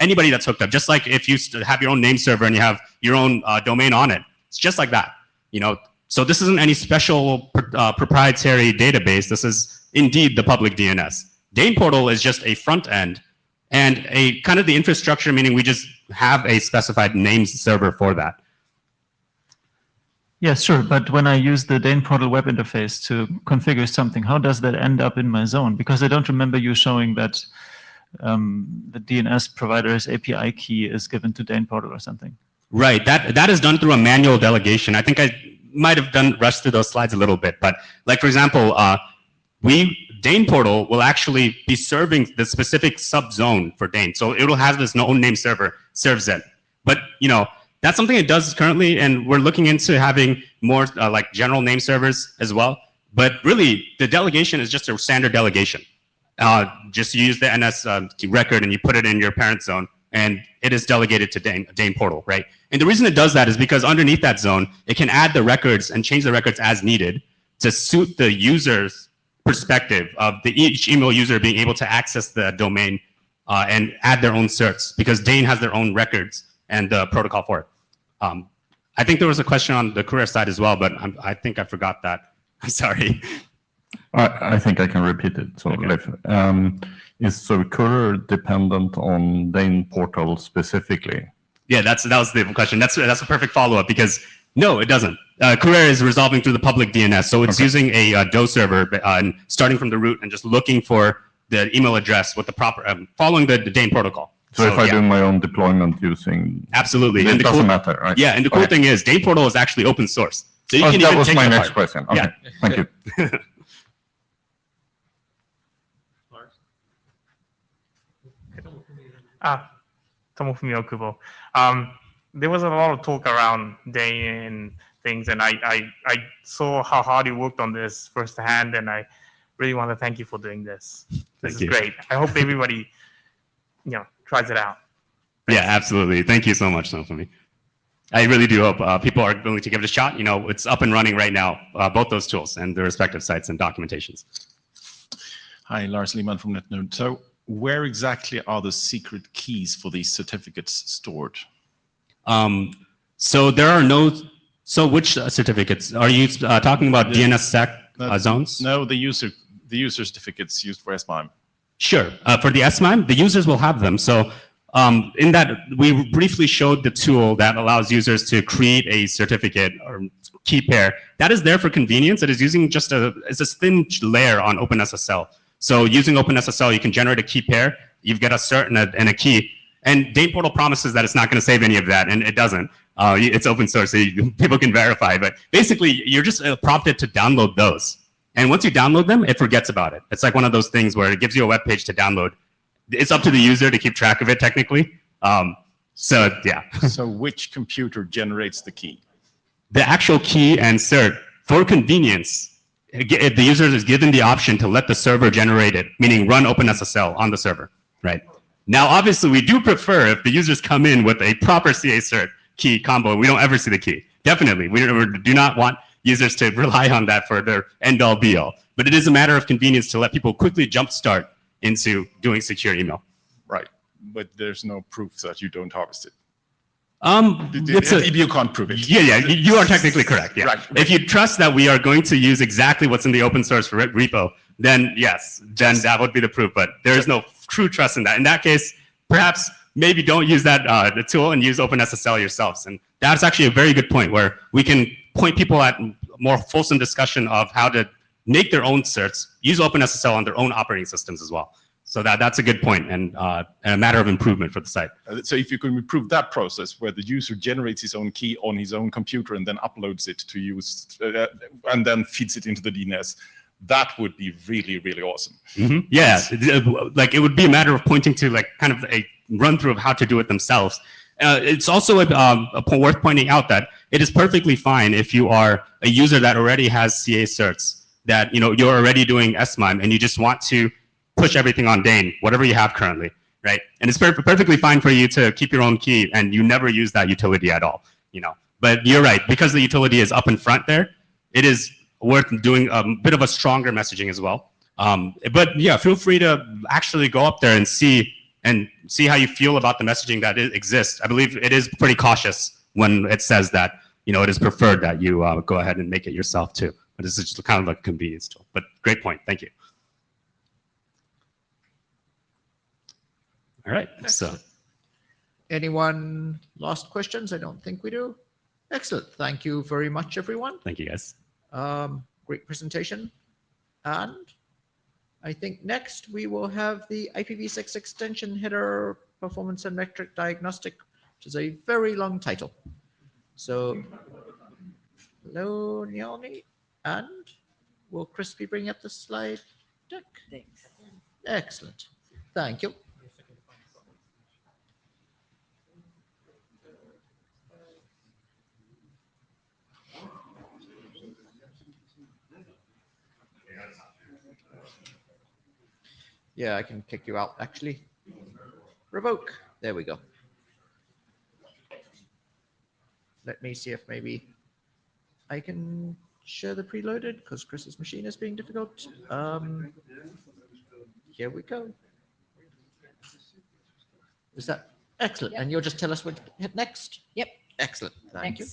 anybody that's hooked up, just like if you have your own name server and you have your own domain on it, it's just like that, So this isn't any special proprietary database. This is indeed the public DNS. Dane portal is just a front end and a kind of the infrastructure, meaning we just have a specified name server for that. Yes, sure. But when I use the Dane portal web interface to configure something, how does that end up in my zone? Because I don't remember you showing that the DNS provider's API key is given to Dane portal or something. Right. That is done through a manual delegation. I think I might have rushed through those slides a little bit, but like for example, Dane portal will actually be serving the specific subzone for Dane. So it will have this own name server serves it. But that's something it does currently, and we're looking into having more like general name servers as well. But really, the delegation is just a standard delegation. Just use the NS record and you put it in your parent zone, and it is delegated to Dane portal, right? And the reason it does that is because underneath that zone, it can add the records and change the records as needed to suit the user's perspective of each email user being able to access the domain and add their own certs, because Dane has their own records and the protocol for it. I think there was a question on the Courier side as well, but I think I forgot that. I'm sorry. I think I can repeat it. So, Okay. Leif, is Courier dependent on Dane portal specifically? Yeah, that was the question. That's a perfect follow-up, because no, it doesn't. Courier is resolving through the public DNS, so it's using a DO server and starting from the root and just looking for the email address with the proper following the Dane protocol. So if I do my own deployment using, absolutely, it doesn't matter, right? Yeah, and the cool thing is Dane portal is actually open source, so you can that even was take my it next apart. question. Okay, Yeah. thank you. Tomofumi Okubo. There was a lot of talk around Dane and things, and I saw how hard you worked on this firsthand, and I really want to thank you for doing this. This is great. I hope everybody, tries it out. Yeah, absolutely. Thank you so much, Snowflake. I really do hope people are willing to give it a shot. You know, it's up and running right now, both those tools and their respective sites and documentations. Hi, Lars Lehmann from NetNode. So where exactly are the secret keys for these certificates stored? So there are no, so which certificates? Are you talking about DNS Sec zones? No, the user certificates used for SMIME. Sure. For the SMIME, the users will have them. So in that, we briefly showed the tool that allows users to create a certificate or key pair. That is there for convenience. It is using just it's a thin layer on OpenSSL. So using OpenSSL, you can generate a key pair. You've got a cert and a key. And Dane Portal promises that it's not going to save any of that, and it doesn't. It's open source, so people can verify. But basically, you're just prompted to download those. And once you download them, it forgets about it. It's like one of those things where it gives you a web page to download. It's up to the user to keep track of it, technically. So yeah. So which computer generates the key? The actual key and cert, for convenience, the user is given the option to let the server generate it, meaning run OpenSSL on the server, right? Now, obviously, we do prefer if the users come in with a proper CA cert key combo, we don't ever see the key. Definitely, we do not want users to rely on that for their end-all be-all. But it is a matter of convenience to let people quickly jumpstart into doing secure email. Right, but there's no proof that you don't harvest it. You can't prove it. Yeah, you are technically correct. Yeah. Right. If you trust that we are going to use exactly what's in the open source repo, then yes, then that would be the proof. But there is no true trust in that. In that case, perhaps maybe don't use that the tool and use OpenSSL yourselves. And that's actually a very good point where we can point people at more fulsome discussion of how to make their own certs, use OpenSSL on their own operating systems as well. So that's a good point and a matter of improvement for the site. So if you can improve that process where the user generates his own key on his own computer and then uploads it to use and then feeds it into the DNS, that would be really, really awesome. Mm-hmm. Yeah, like it would be a matter of pointing to like kind of a run through of how to do it themselves. It's also worth pointing out that it is perfectly fine if you are a user that already has CA certs, that you're already doing SMIME and you just want to push everything on Dane, whatever you have currently, right? And it's perfectly fine for you to keep your own key and you never use that utility at all, But you're right, because the utility is up in front there, it is worth doing a bit of a stronger messaging as well. But yeah, feel free to actually go up there and see how you feel about the messaging that exists. I believe it is pretty cautious when it says that, it is preferred that you go ahead and make it yourself too. But this is just kind of like a convenience tool. But great point, thank you. All right, so. Anyone last questions? I don't think we do. Excellent. Thank you very much, everyone. Thank you, guys. Great presentation. And I think next we will have the IPv6 extension header performance and metric diagnostic, which is a very long title. So, hello, Nyalni. And will Chris be bringing up the slide deck? Thanks. Excellent. Thank you. Yeah, I can kick you out, actually. Revoke. There we go. Let me see if maybe I can share the preloaded because Chris's machine is being difficult. Here we go. Is that excellent? Yep. And you'll just tell us what to hit next? Yep. Excellent. Thank you.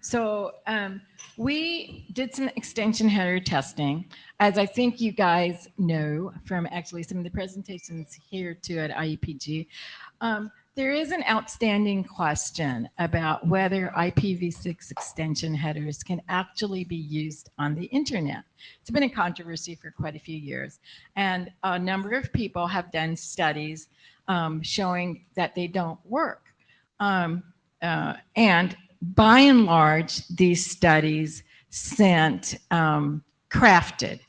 So we did some extension header testing. As I think you guys know from actually some of the presentations here too at IEPG, there is an outstanding question about whether IPv6 extension headers can actually be used on the internet. It's been a controversy for quite a few years, and a number of people have done studies showing that they don't work. And by and large, these studies sent crafted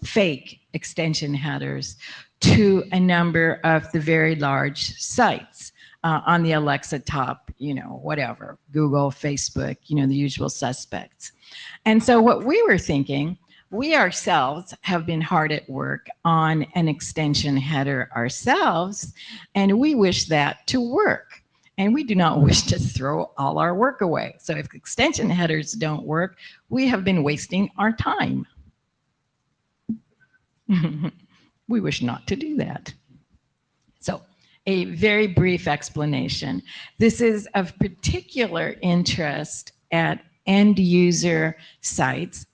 fake extension headers to a number of the very large sites on the Alexa top, whatever, Google, Facebook, the usual suspects. And so what we were thinking we ourselves have been hard at work on an extension header ourselves, and we wish that to work. And we do not wish to throw all our work away. So if extension headers don't work, we have been wasting our time. We wish not to do that. So a very brief explanation. This is of particular interest at end user sites,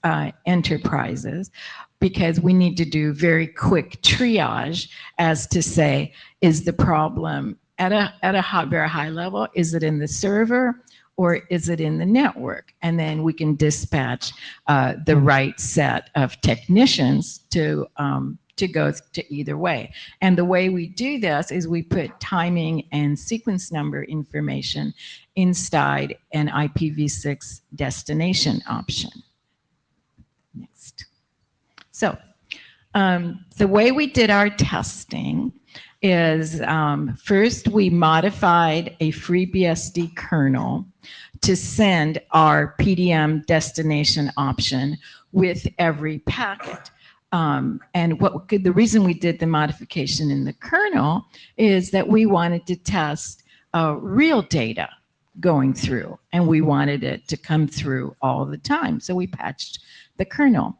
enterprises, because we need to do very quick triage as to say, is the problem at a very high level, is it in the server or is it in the network? And then we can dispatch the right set of technicians to go to either way. And the way we do this is we put timing and sequence number information inside an IPv6 destination option. Next. So the way we did our testing is first we modified a FreeBSD kernel to send our PDM destination option with every packet. And the reason we did the modification in the kernel is that we wanted to test real data going through, and we wanted it to come through all the time. So we patched the kernel.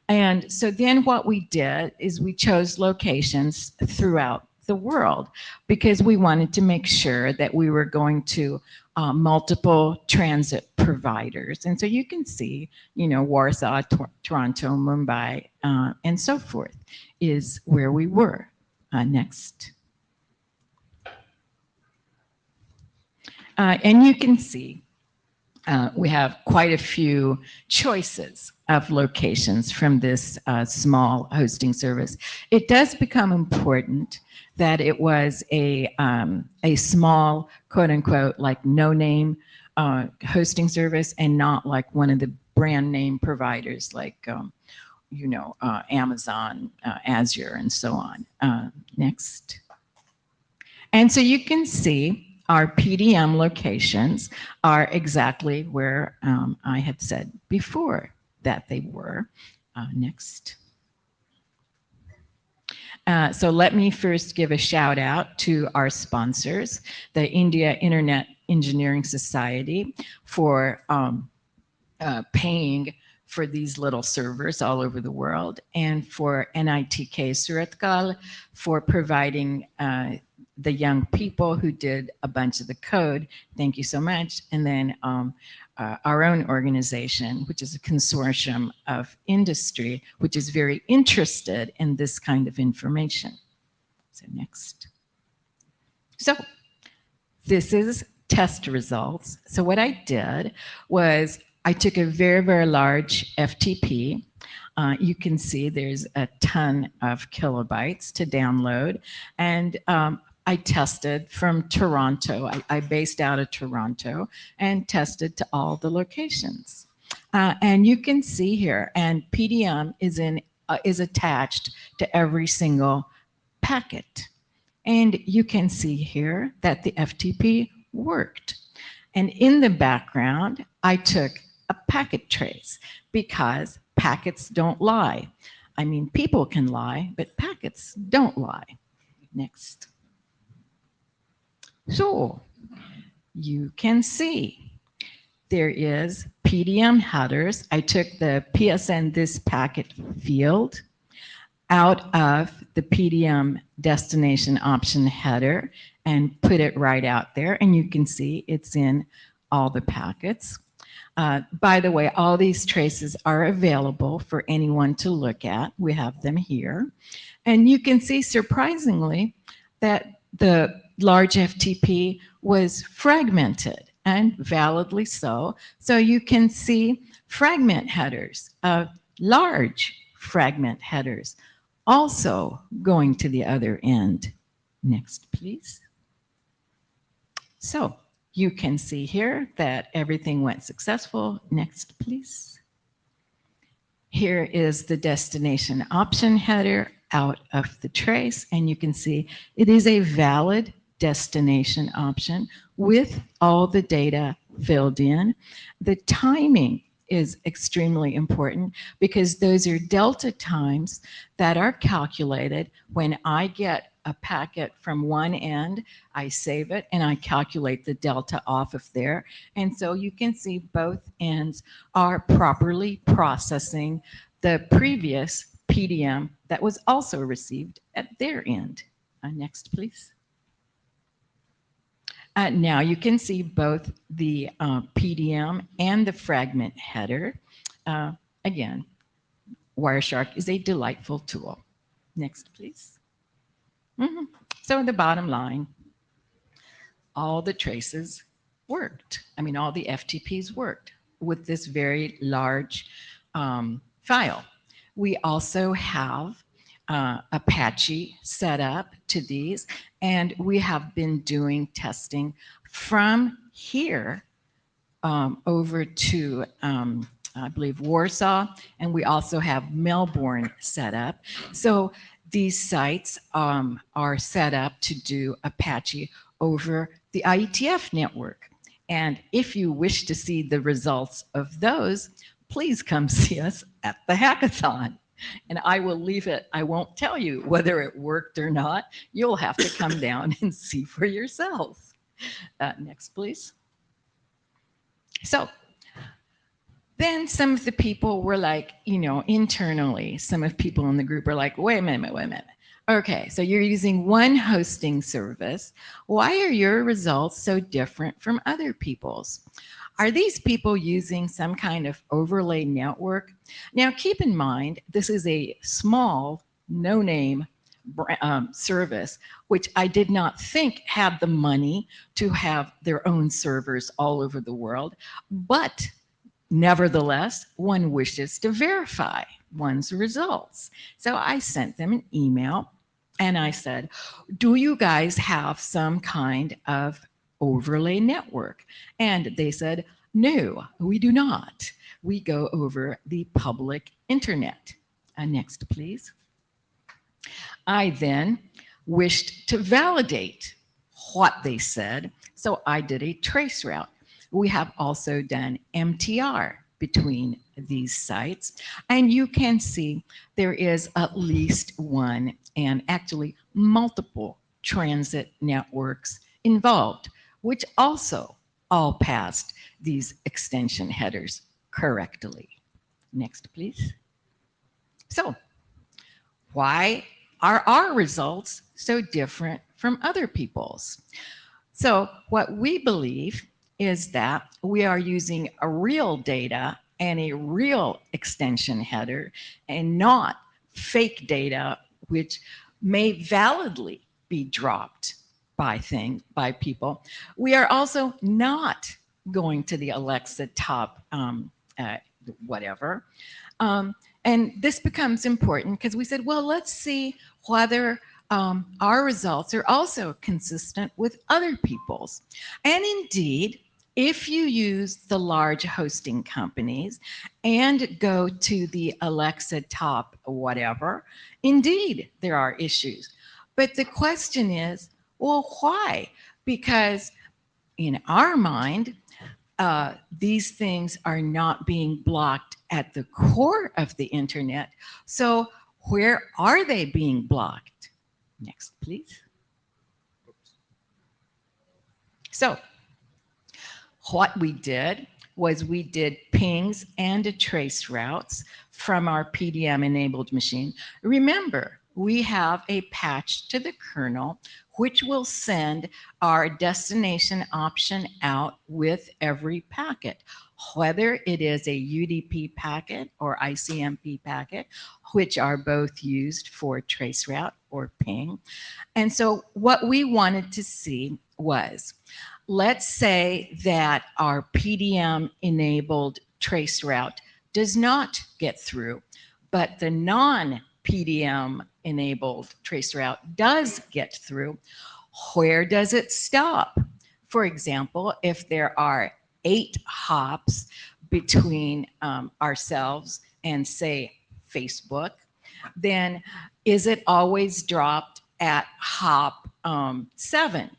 And so then what we did is we chose locations throughout the world because we wanted to make sure that we were going to multiple transit providers. And so you can see, Warsaw, Toronto, Mumbai, and so forth is where we were. Next. And you can see we have quite a few choices of locations from this small hosting service. It does become important that it was a small, quote unquote, like no name hosting service and not like one of the brand name providers like, Amazon, Azure, and so on. Next. And so you can see our PDM locations are exactly where I had said before that they were. Next. So let me first give a shout out to our sponsors, the India Internet Engineering Society, for paying for these little servers all over the world, and for NITK Suratkal for providing the young people who did a bunch of the code. Thank you so much. And then our own organization, which is a consortium of industry, which is very interested in this kind of information. So next. So this is test results. So what I did was I took a very, very large FTP. You can see there's a ton of kilobytes to download. And I tested from Toronto. I based out of Toronto and tested to all the locations. And you can see here, and PDM is attached to every single packet. And you can see here that the FTP worked. And in the background, I took a packet trace because packets don't lie. I mean, people can lie, but packets don't lie. Next. So you can see there is PDM headers. I took the PSN this packet field out of the PDM destination option header and put it right out there. And you can see it's in all the packets. By the way, all these traces are available for anyone to look at. We have them here. And you can see, surprisingly, that the large FTP was fragmented, and validly so. So you can see fragment headers, large fragment headers, also going to the other end. Next, please. So you can see here that everything went successful. Next, please. Here is the destination option header out of the trace, and you can see it is a valid destination option with all the data filled in. The timing is extremely important because those are delta times that are calculated when I get a packet from one end, I save it and I calculate the delta off of there. And so you can see both ends are properly processing the previous PDM that was also received at their end. Next, please. Now you can see both the PDM and the fragment header. Again, Wireshark is a delightful tool. Next, please. So the bottom line, all the traces worked. I mean, all the FTPs worked with this very large file. We also have Apache set up to these, and we have been doing testing from here over to, I believe, Warsaw, and we also have Melbourne set up. So these sites are set up to do Apache over the IETF network. And if you wish to see the results of those, please come see us at the hackathon. And I will leave it. I won't tell you whether it worked or not. You'll have to come down and see for yourselves. Next, please. So then some of the people were like, you know, internally, some of people in the group are like, wait a minute. Okay, so you're using one hosting service. Why are your results so different from other people's? Are these people using some kind of overlay network? Now, keep in mind, this is a small, no-name service, which I did not think had the money to have their own servers all over the world. But nevertheless, one wishes to verify one's results. So I sent them an email and I said, do you guys have some kind of overlay network? And they said, no, we do not. We go over the public internet. Next, please. I then wished to validate what they said, so I did a trace route. We have also done MTR between these sites, and you can see there is at least one and actually multiple transit networks involved, which also all passed these extension headers correctly. Next, please. So why are our results so different from other people's? So what we believe is that we are using a real data and a real extension header and not fake data, which may validly be dropped by people. We are also not going to the Alexa top whatever. And this becomes important because we said, well, let's see whether our results are also consistent with other people's. And indeed, if you use the large hosting companies and go to the Alexa top whatever, indeed, there are issues. But the question is, well, why? Because in our mind, these things are not being blocked at the core of the internet. So where are they being blocked? Next, please. So what we did was we did pings and trace routes from our PDM enabled machine. Remember, we have a patch to the kernel which will send our destination option out with every packet, whether it is a UDP packet or ICMP packet, which are both used for traceroute or ping. And so what we wanted to see was, let's say that our PDM enabled traceroute does not get through, but the non-PDM enabled traceroute does get through. Where does it stop? For example, if there are 8 hops between ourselves and say Facebook, then is it always dropped at hop 7?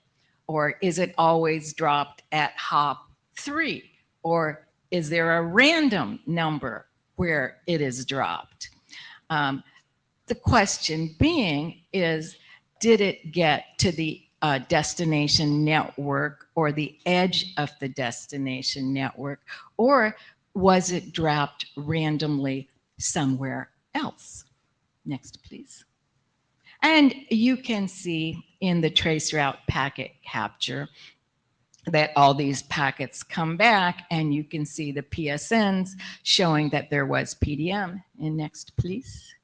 Or is it always dropped at hop 3? Or is there a random number where it is dropped? The question being is, did it get to the destination network or the edge of the destination network, or was it dropped randomly somewhere else? Next, please. And you can see in the traceroute packet capture that all these packets come back, and you can see the PSNs showing that there was PDM. And next, please.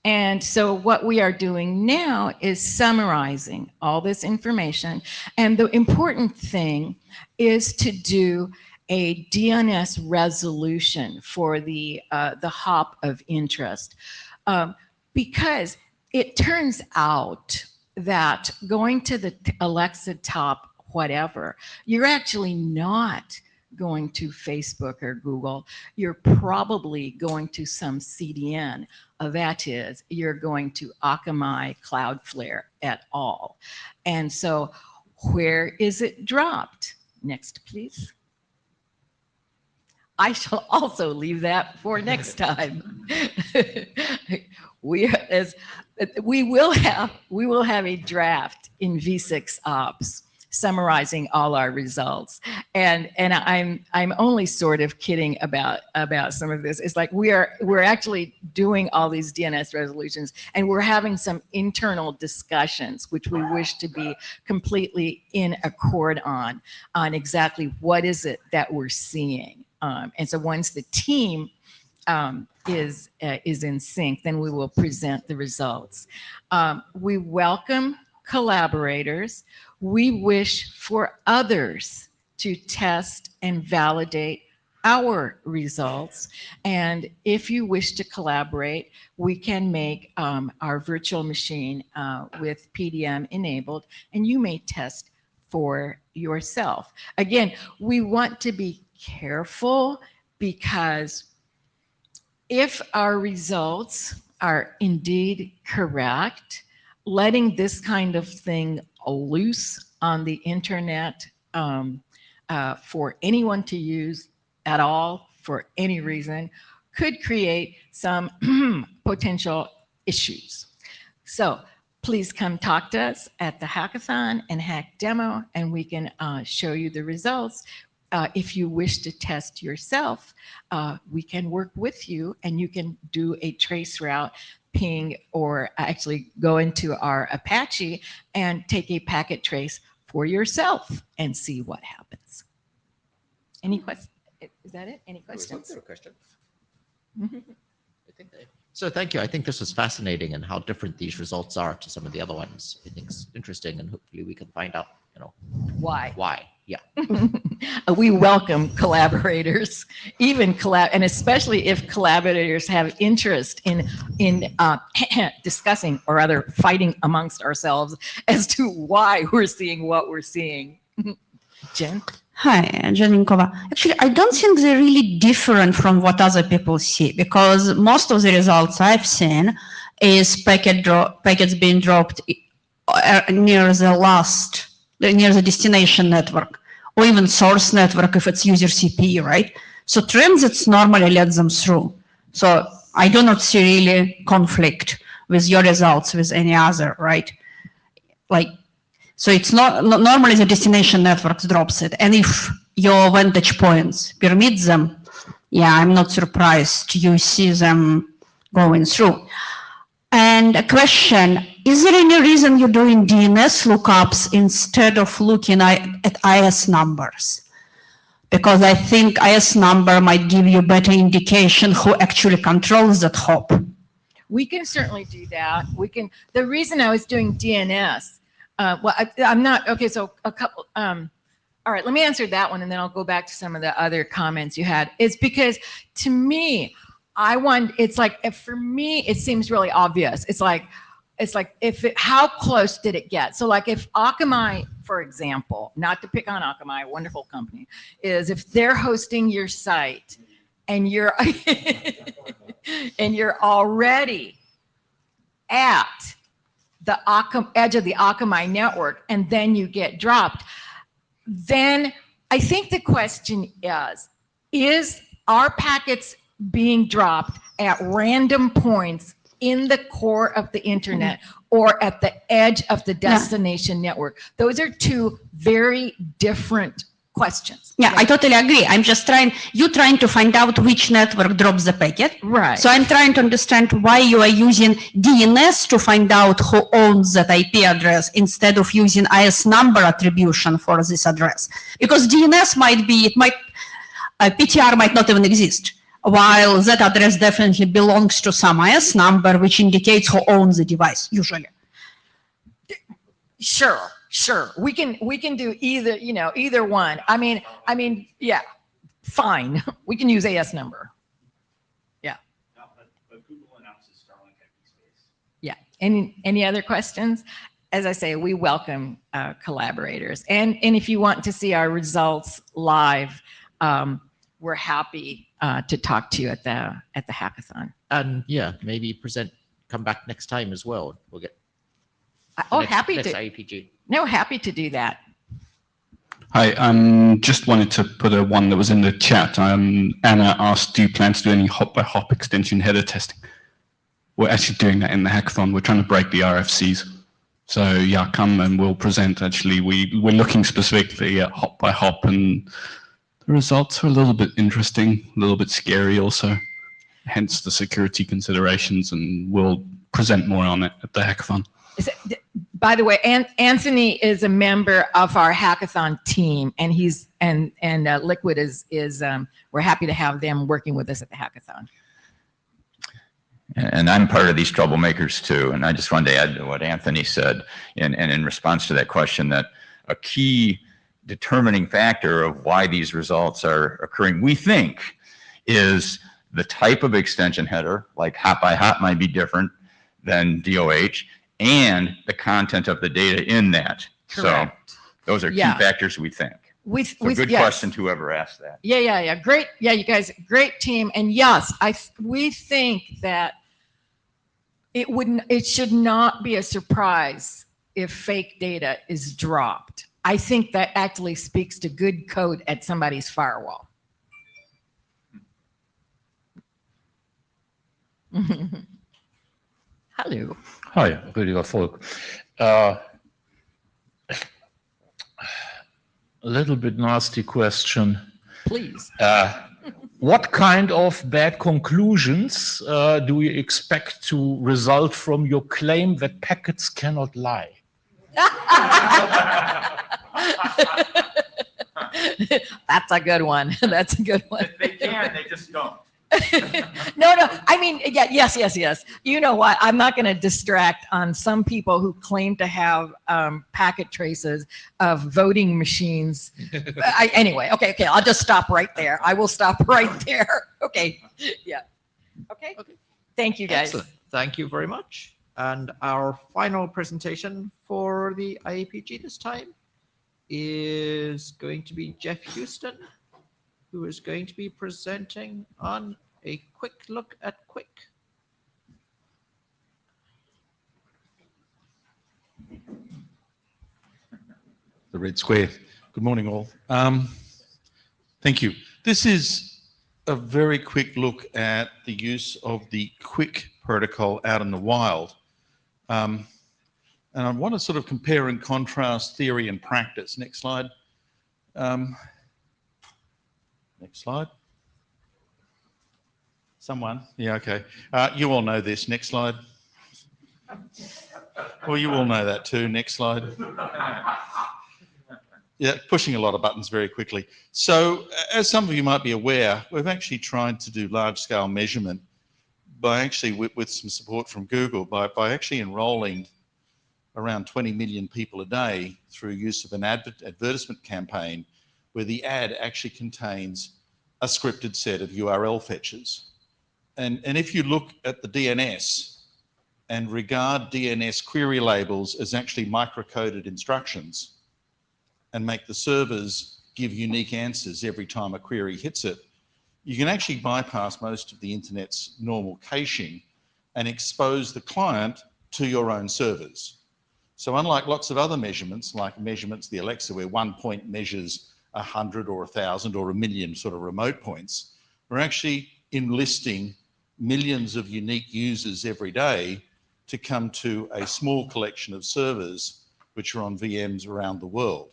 And so what we are doing now is summarizing all this information. And the important thing is to do a DNS resolution for the hop of interest. Because it turns out that going to the Alexa top whatever, you're actually not going to Facebook or Google. You're probably going to some CDN. That is, you're going to Akamai, Cloudflare et al. And so where is it dropped? Next, please. I shall also leave that for next time. We will have a draft in V6 Ops summarizing all our results, and I'm only sort of kidding about some of this. It's like we're actually doing all these DNS resolutions, and we're having some internal discussions which we wish to be completely in accord on exactly what is it that we're seeing. And so once the team is in sync, then we will present the results. We welcome collaborators. We wish for others to test and validate our results. And if you wish to collaborate, we can make our virtual machine with PDM enabled, and you may test for yourself. Again, we want to be careful, because if our results are indeed correct, letting this kind of thing loose on the internet for anyone to use at all for any reason could create some potential issues. So please come talk to us at the hackathon and hack demo, and we can show you the results. If you wish to test yourself, we can work with you, and you can do a trace route ping, or actually go into our Apache and take a packet trace for yourself and see what happens. Any questions? Is that it? Any questions? So thank you. I think this was fascinating, and how different these results are to some of the other ones. I think it's interesting, and hopefully we can find out, Why? Yeah. We welcome collaborators, and especially if collaborators have interest in discussing, or rather fighting amongst ourselves as to why we're seeing what we're seeing. Jen? Hi, Janinkova. Actually, I don't think they're really different from what other people see, because most of the results I've seen is packets being dropped near the destination network, or even source network if it's user CP, right? So transits normally let them through. So I do not see really conflict with your results with any other, right? So it's not normally the destination network drops it. And if your vantage points permit them, yeah, I'm not surprised you see them going through. And a question, is there any reason you're doing DNS lookups instead of looking at IS numbers? Because I think IS number might give you a better indication who actually controls that hop. We can certainly do that. The reason I was doing DNS, I'm not, okay, so a couple, all right, let me answer that one, and then I'll go back to some of the other comments you had. It's because, to me, for me, it seems really obvious. It's like, how close did it get? So like if Akamai, for example, not to pick on Akamai, a wonderful company, is if they're hosting your site and you're, and you're already at the edge of the Akamai network, and then you get dropped, then I think the question is, are packets being dropped at random points in the core of the internet or at the edge of the destination network? Those are two very different questions. Yeah, I totally agree. I'm just you're trying to find out which network drops the packet. Right. So I'm trying to understand why you are using DNS to find out who owns that IP address instead of using IS number attribution for this address. Because DNS PTR might not even exist, while that address definitely belongs to some IS number, which indicates who owns the device, usually. Sure. We can do either, either one. I mean, yeah, fine. We can use AS number. Yeah. But Google announces Starlink empty space. Yeah. Any other questions? As I say, we welcome collaborators. And if you want to see our results live, we're happy to talk to you at the hackathon. And yeah, maybe come back next time as well. We'll get happy next to. IEPG. No, happy to do that. Hi, just wanted to put one that was in the chat. Anna asked, do you plan to do any hop-by-hop extension header testing? We're actually doing that in the hackathon. We're trying to break the RFCs. So yeah, come and we'll present. Actually, we're looking specifically at hop-by-hop, and the results are a little bit interesting, a little bit scary also, hence the security considerations, and we'll present more on it at the hackathon. By the way, Anthony is a member of our hackathon team, and Liquid is we're happy to have them working with us at the hackathon. And I'm part of these troublemakers too. And I just wanted to add to what Anthony said, and in response to that question, that a key determining factor of why these results are occurring, we think, is the type of extension header, like hop by hop might be different than DOH, and the content of the data in that. Correct. So those are key factors, we think. Good question to whoever asked that. Yeah. Great. Yeah, you guys, great team. And yes, we think that it should not be a surprise if fake data is dropped. I think that actually speaks to good code at somebody's firewall. Hello. Hi, Rüdiger Volk. A little bit nasty question. Please. What kind of bad conclusions do you expect to result from your claim that packets cannot lie? That's a good one. That's a good one. They can, they just don't. No. I mean, yes. You know what? I'm not going to distract on some people who claim to have packet traces of voting machines. Anyway, okay. I'll just stop right there. I will stop right there. Okay. Yeah. Okay. Thank you, guys. Excellent. Thank you very much. And our final presentation for the IEPG this time is going to be Jeff Houston, who is going to be presenting on a quick look at Quick. The red square. Good morning, all. Thank you. This is a very quick look at the use of the Quick protocol out in the wild. And I want to sort of compare and contrast theory and practice. Next slide. Next slide. Someone? Yeah, okay. You all know this. Next slide. Well, you all know that too. Next slide. Yeah, pushing a lot of buttons very quickly. So, as some of you might be aware, we've actually tried to do large-scale measurement by actually, with some support from Google, by actually enrolling around 20 million people a day through use of an advertisement campaign where the ad actually contains a scripted set of URL fetches. And if you look at the DNS and regard DNS query labels as actually microcoded instructions and make the servers give unique answers every time a query hits it, you can actually bypass most of the internet's normal caching and expose the client to your own servers. So unlike lots of other measurements, like measurements, the Alexa, where 1 point measures 100 or 1,000 or 1,000,000 sort of remote points. We're actually enlisting millions of unique users every day to come to a small collection of servers which are on VMs around the world.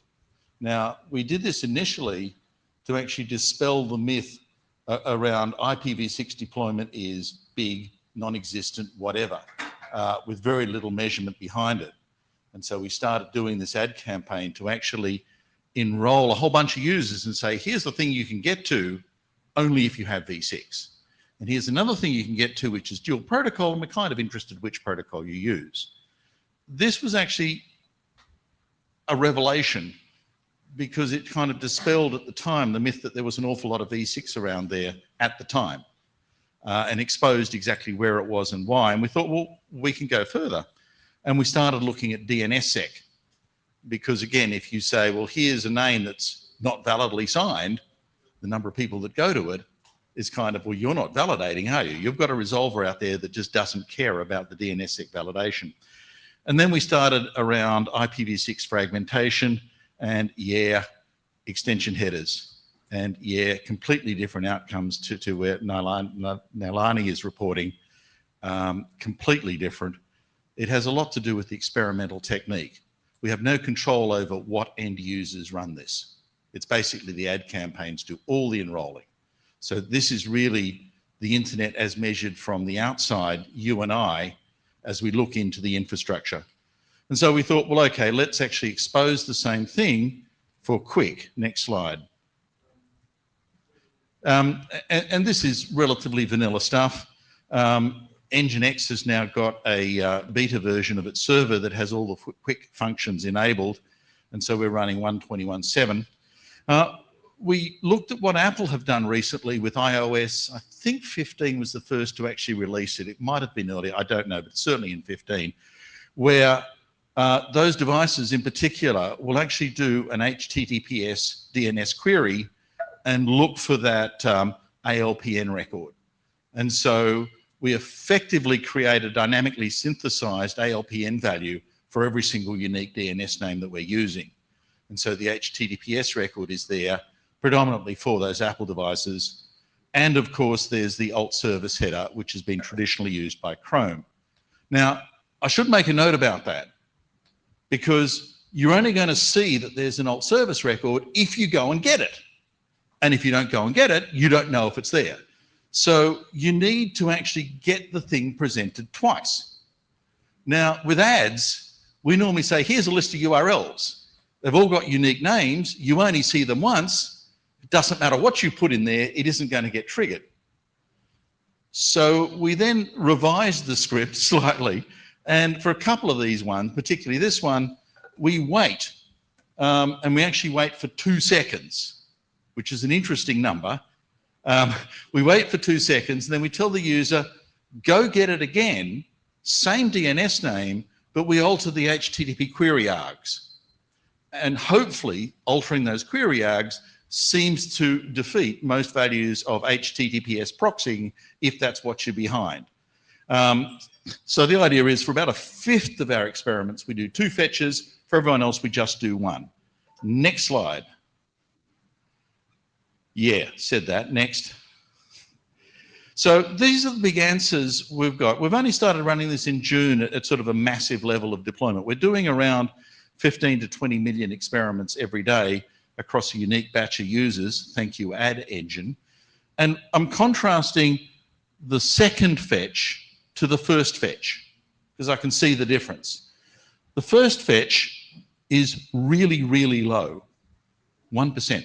Now, we did this initially to actually dispel the myth around IPv6 deployment is big, non-existent, whatever, with very little measurement behind it. And so we started doing this ad campaign to actually enroll a whole bunch of users and say, here's the thing you can get to only if you have V6. And here's another thing you can get to, which is dual protocol, and we're kind of interested which protocol you use. This was actually a revelation because it kind of dispelled at the time the myth that there was an awful lot of V6 around there at the time, and exposed exactly where it was and why. And we thought, well, we can go further. And we started looking at Dns Sec, because again, if you say, well, here's a name that's not validly signed, the number of people that go to it is kind of, well, you're not validating, are you? You've got a resolver out there that just doesn't care about the Dns Sec validation. And then we started around IPv6 fragmentation and extension headers. And completely different outcomes to where Nailani is reporting, completely different. It has a lot to do with the experimental technique. We have no control over what end users run this. It's basically the ad campaigns do all the enrolling. So this is really the internet as measured from the outside, you and I, as we look into the infrastructure. And so we thought, well, okay, let's actually expose the same thing for Quick. Next slide. And this is relatively vanilla stuff. Nginx has now got a beta version of its server that has all the Quick functions enabled. And so we're running 121.7. We looked at what Apple have done recently with iOS. I think 15 was the first to actually release it. It might have been earlier, I don't know, but certainly in 15, where those devices in particular will actually do an HTTPS DNS query and look for that ALPN record. And so we effectively create a dynamically synthesized ALPN value for every single unique DNS name that we're using. And so the HTTPS record is there predominantly for those Apple devices. And of course, there's the alt service header, which has been traditionally used by Chrome. Now, I should make a note about that, because you're only going to see that there's an alt service record if you go and get it. And if you don't go and get it, you don't know if it's there. So you need to actually get the thing presented twice. Now, with ads, we normally say, here's a list of URLs. They've all got unique names. You only see them once. It doesn't matter what you put in there, it isn't going to get triggered. So we then revised the script slightly. And for a couple of these ones, particularly this one, we wait. And we actually wait for 2 seconds, which is an interesting number. We wait for 2 seconds, and then we tell the user, go get it again, same DNS name, but we alter the HTTP query args. And hopefully altering those query args seems to defeat most values of HTTPS proxying if that's what you're behind. So the idea is for about 1/5 of our experiments, we do 2 fetches. For everyone else, we just do 1. Next slide. Yeah, said that. Next. So these are the big answers we've got. We've only started running this in June at sort of a massive level of deployment. We're doing around 15 to 20 million experiments every day across a unique batch of users. Thank you, Ad Engine. And I'm contrasting the second fetch to the first fetch, because I can see the difference. The first fetch is really, really low, 1%.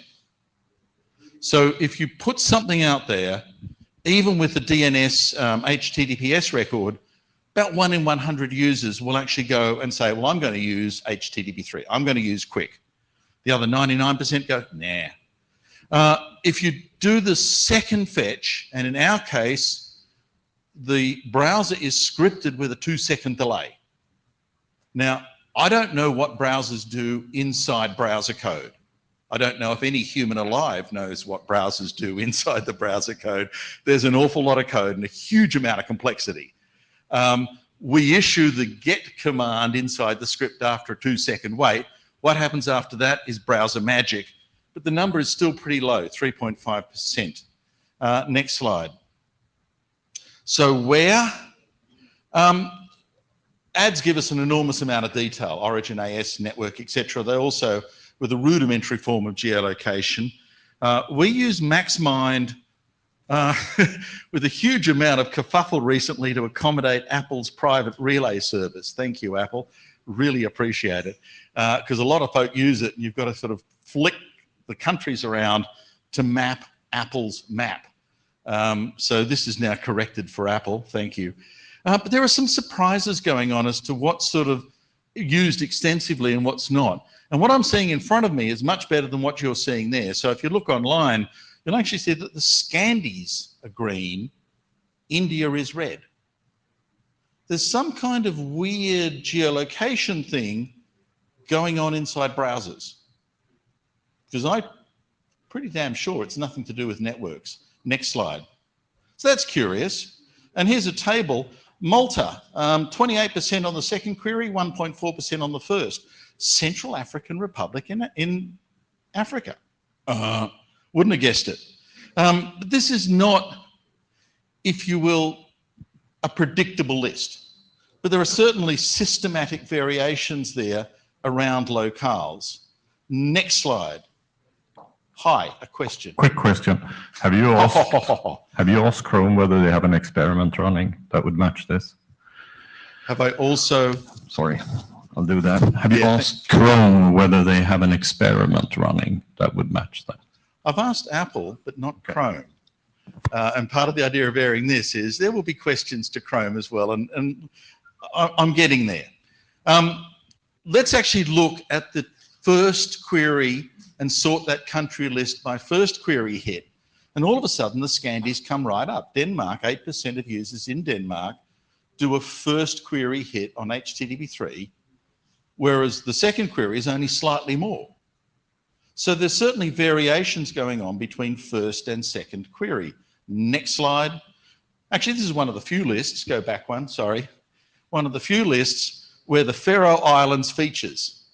So if you put something out there, even with the DNS HTTPS record, about 1 in 100 users will actually go and say, well, I'm going to use HTTP3. I'm going to use Quick. The other 99% go, nah. If you do the second fetch, and in our case, the browser is scripted with a 2-second delay. Now, I don't know what browsers do inside browser code. I don't know if any human alive knows what browsers do inside the browser code. There's an awful lot of code and a huge amount of complexity. We issue the get command inside the script after a 2-second wait. What happens after that is browser magic. but the number is still pretty low, 3.5%. Next slide. So where? Ads give us an enormous amount of detail, origin, AS, network, etc. They also, with a rudimentary form of geolocation. We use MaxMind with a huge amount of kerfuffle recently to accommodate Apple's private relay service. Thank you, Apple. Really appreciate it. Because a lot of folk use it, and you've got to sort of flick the countries around to map Apple's map. So this is now corrected for Apple. Thank you. But there are some surprises going on as to what's sort of used extensively and what's not. And what I'm seeing in front of me is much better than what you're seeing there. So if you look online, you'll actually see that the Scandis are green, India is red. There's some kind of weird geolocation thing going on inside browsers. Because I'm pretty damn sure it's nothing to do with networks. Next slide. So that's curious. And here's a table. Malta, 28% on the second query, 1.4% on the first. Central African Republic in Africa. Wouldn't have guessed it. But this is not, if you will, a predictable list. But there are certainly systematic variations there around locales. Next slide. Hi, a question. Quick question. Have you asked Chrome whether they have an experiment running that would match this? Have I also... Sorry, I'll do that. Have you asked Chrome whether they have an experiment running that would match that? I've asked Apple, but not Chrome. And part of the idea of airing this is there will be questions to Chrome as well, and I'm getting there. Let's actually look at the first query and sort that country list by first query hit. And all of a sudden, the Scandis come right up. Denmark, 8% of users in Denmark do a first query hit on HTTP3, whereas the second query is only slightly more. So there's certainly variations going on between first and second query. Next slide. Actually, this is one of the few lists, go back one, sorry. One of the few lists where the Faroe Islands features.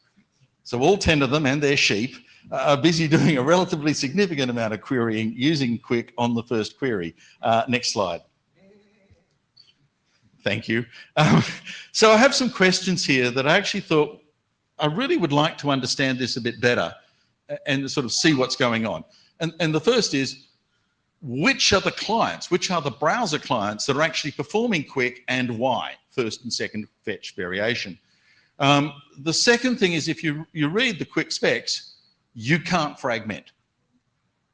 So all 10 of them and their sheep are busy doing a relatively significant amount of querying using Quick on the first query. Next slide. Thank you. So I have some questions here that I actually thought I really would like to understand this a bit better and sort of see what's going on. And the first is, which are the clients, which are the browser clients that are actually performing Quick and why? First and second fetch variation. The second thing is, if you read the Quick specs, you can't fragment.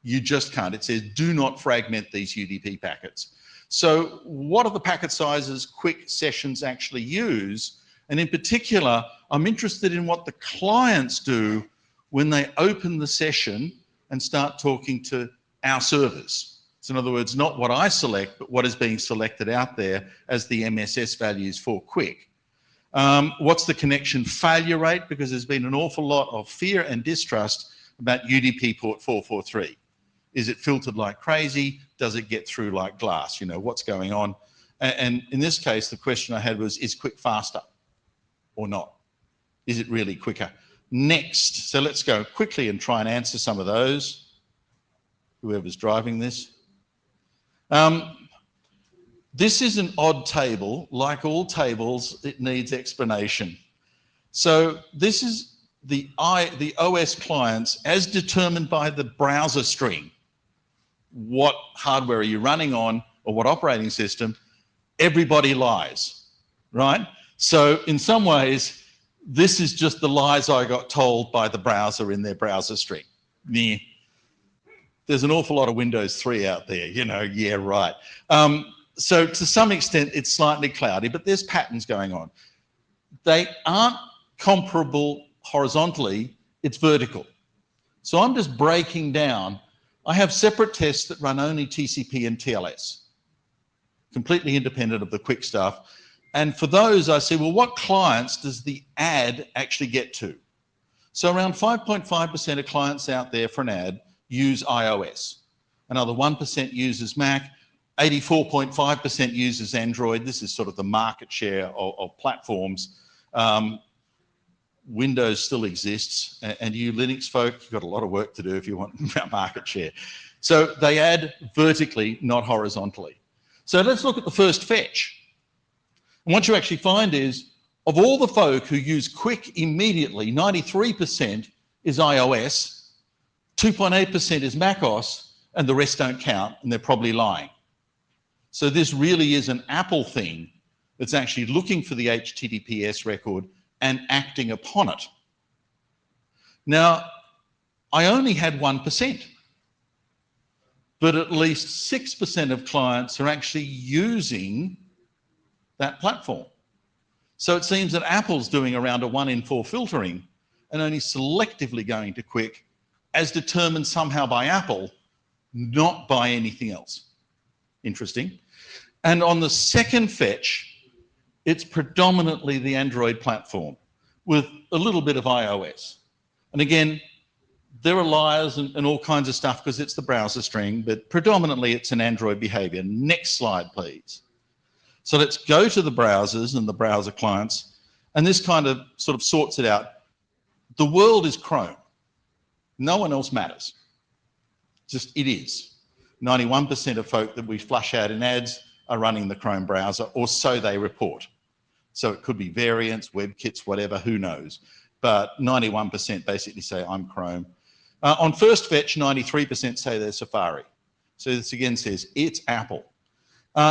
You just can't. It says, do not fragment these UDP packets. So what are the packet sizes Quick sessions actually use? And in particular, I'm interested in what the clients do when they open the session and start talking to our servers. So in other words, not what I select, but what is being selected out there as the MSS values for Quick. What's the connection failure rate? Because there's been an awful lot of fear and distrust about UDP port 443. Is it filtered like crazy? Does it get through like glass? You know, what's going on? And in this case, the question I had was, is Quick faster or not? Is it really quicker? Next, so let's go quickly and try and answer some of those. Whoever's driving this. This is an odd table. Like all tables, it needs explanation. So this is the OS clients as determined by the browser string. What hardware are you running on, or what operating system? Everybody lies, right? So in some ways, this is just the lies I got told by the browser in their browser string. Meh. There's an awful lot of Windows 3 out there, you know, yeah, right. So to some extent, it's slightly cloudy, but there's patterns going on. They aren't comparable horizontally, it's vertical. So I'm just breaking down. I have separate tests that run only TCP and TLS, completely independent of the Quick stuff. And for those, I say, well, what clients does the ad actually get to? So around 5.5% of clients out there for an ad use iOS. Another 1% uses Mac. 84.5% uses Android. This is sort of the market share of platforms. Windows still exists, and you Linux folk, you've got a lot of work to do if you want market share. So they add vertically, not horizontally. So let's look at the first fetch. And what you actually find is, of all the folk who use Quick immediately, 93% is iOS, 2.8% is macOS, and the rest don't count, and they're probably lying. So this really is an Apple thing that's actually looking for the HTTPS record and acting upon it. Now, I only had 1%, but at least 6% of clients are actually using that platform. So it seems that Apple's doing around a 1 in 4 filtering and only selectively going to Quick, as determined somehow by Apple, not by anything else. Interesting. And on the second fetch, it's predominantly the Android platform with a little bit of iOS. And again, there are liars and all kinds of stuff because it's the browser string, but predominantly it's an Android behavior. Next slide, please. So let's go to the browsers and the browser clients, and this kind of sort of sorts it out. The world is Chrome. No one else matters. Just it is. 91% of folk that we flush out in ads are running the Chrome browser, or so they report. So it could be variants, WebKits, whatever, who knows. But 91% basically say, I'm Chrome. On first fetch, 93% say they're Safari. So this again says, it's Apple.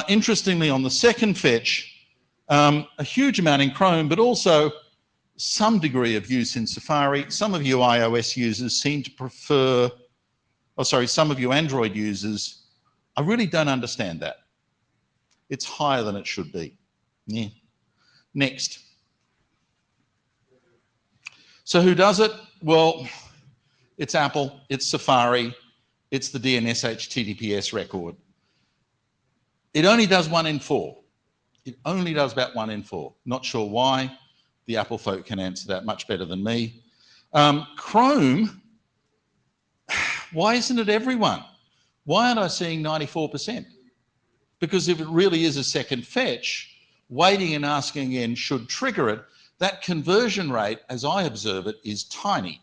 Interestingly, on the second fetch, a huge amount in Chrome, but also some degree of use in Safari. Some of you iOS users seem to prefer, some of you Android users, I really don't understand that. It's higher than it should be. Yeah. Next. So who does it? Well, it's Apple, it's Safari, it's the DNS HTTPS record. It only does 1 in 4. It only does about 1 in 4. Not sure why. The Apple folk can answer that much better than me. Chrome, why isn't it everyone? Why aren't I seeing 94%? Because if it really is a second fetch, waiting and asking again should trigger it. That conversion rate, as I observe it, is tiny.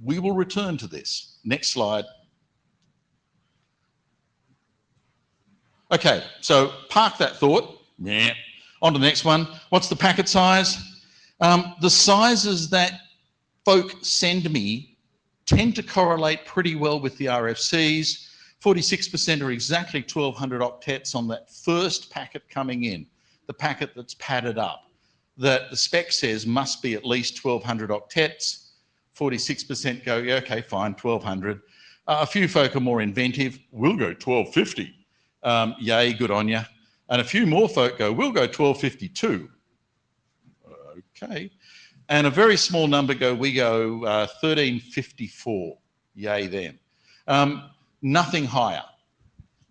We will return to this. Next slide. Okay, so park that thought. Yeah. On to the next one. What's the packet size? The sizes that folk send me tend to correlate pretty well with the RFCs. 46% are exactly 1200 octets on that first packet coming in, the packet that's padded up, that the spec says must be at least 1200 octets. 46% go, yeah, okay, fine, 1200. A few folk are more inventive. We'll go 1250. Yay, good on you. And a few more folk go, we'll go 1252. Okay. And a very small number go, we go 1354. Yay, them. Nothing higher.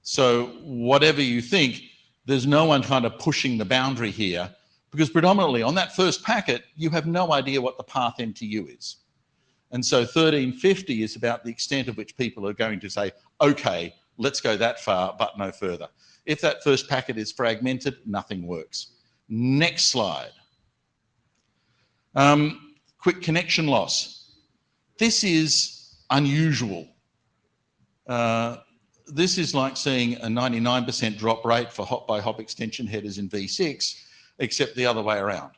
So whatever you think, there's no one kind of pushing the boundary here, because predominantly on that first packet, you have no idea what the path MTU is. And so 1350 is about the extent of which people are going to say, okay, let's go that far, but no further. If that first packet is fragmented, nothing works. Next slide. Quick connection loss. This is unusual. This is like seeing a 99% drop rate for hop-by-hop extension headers in V6, except the other way around.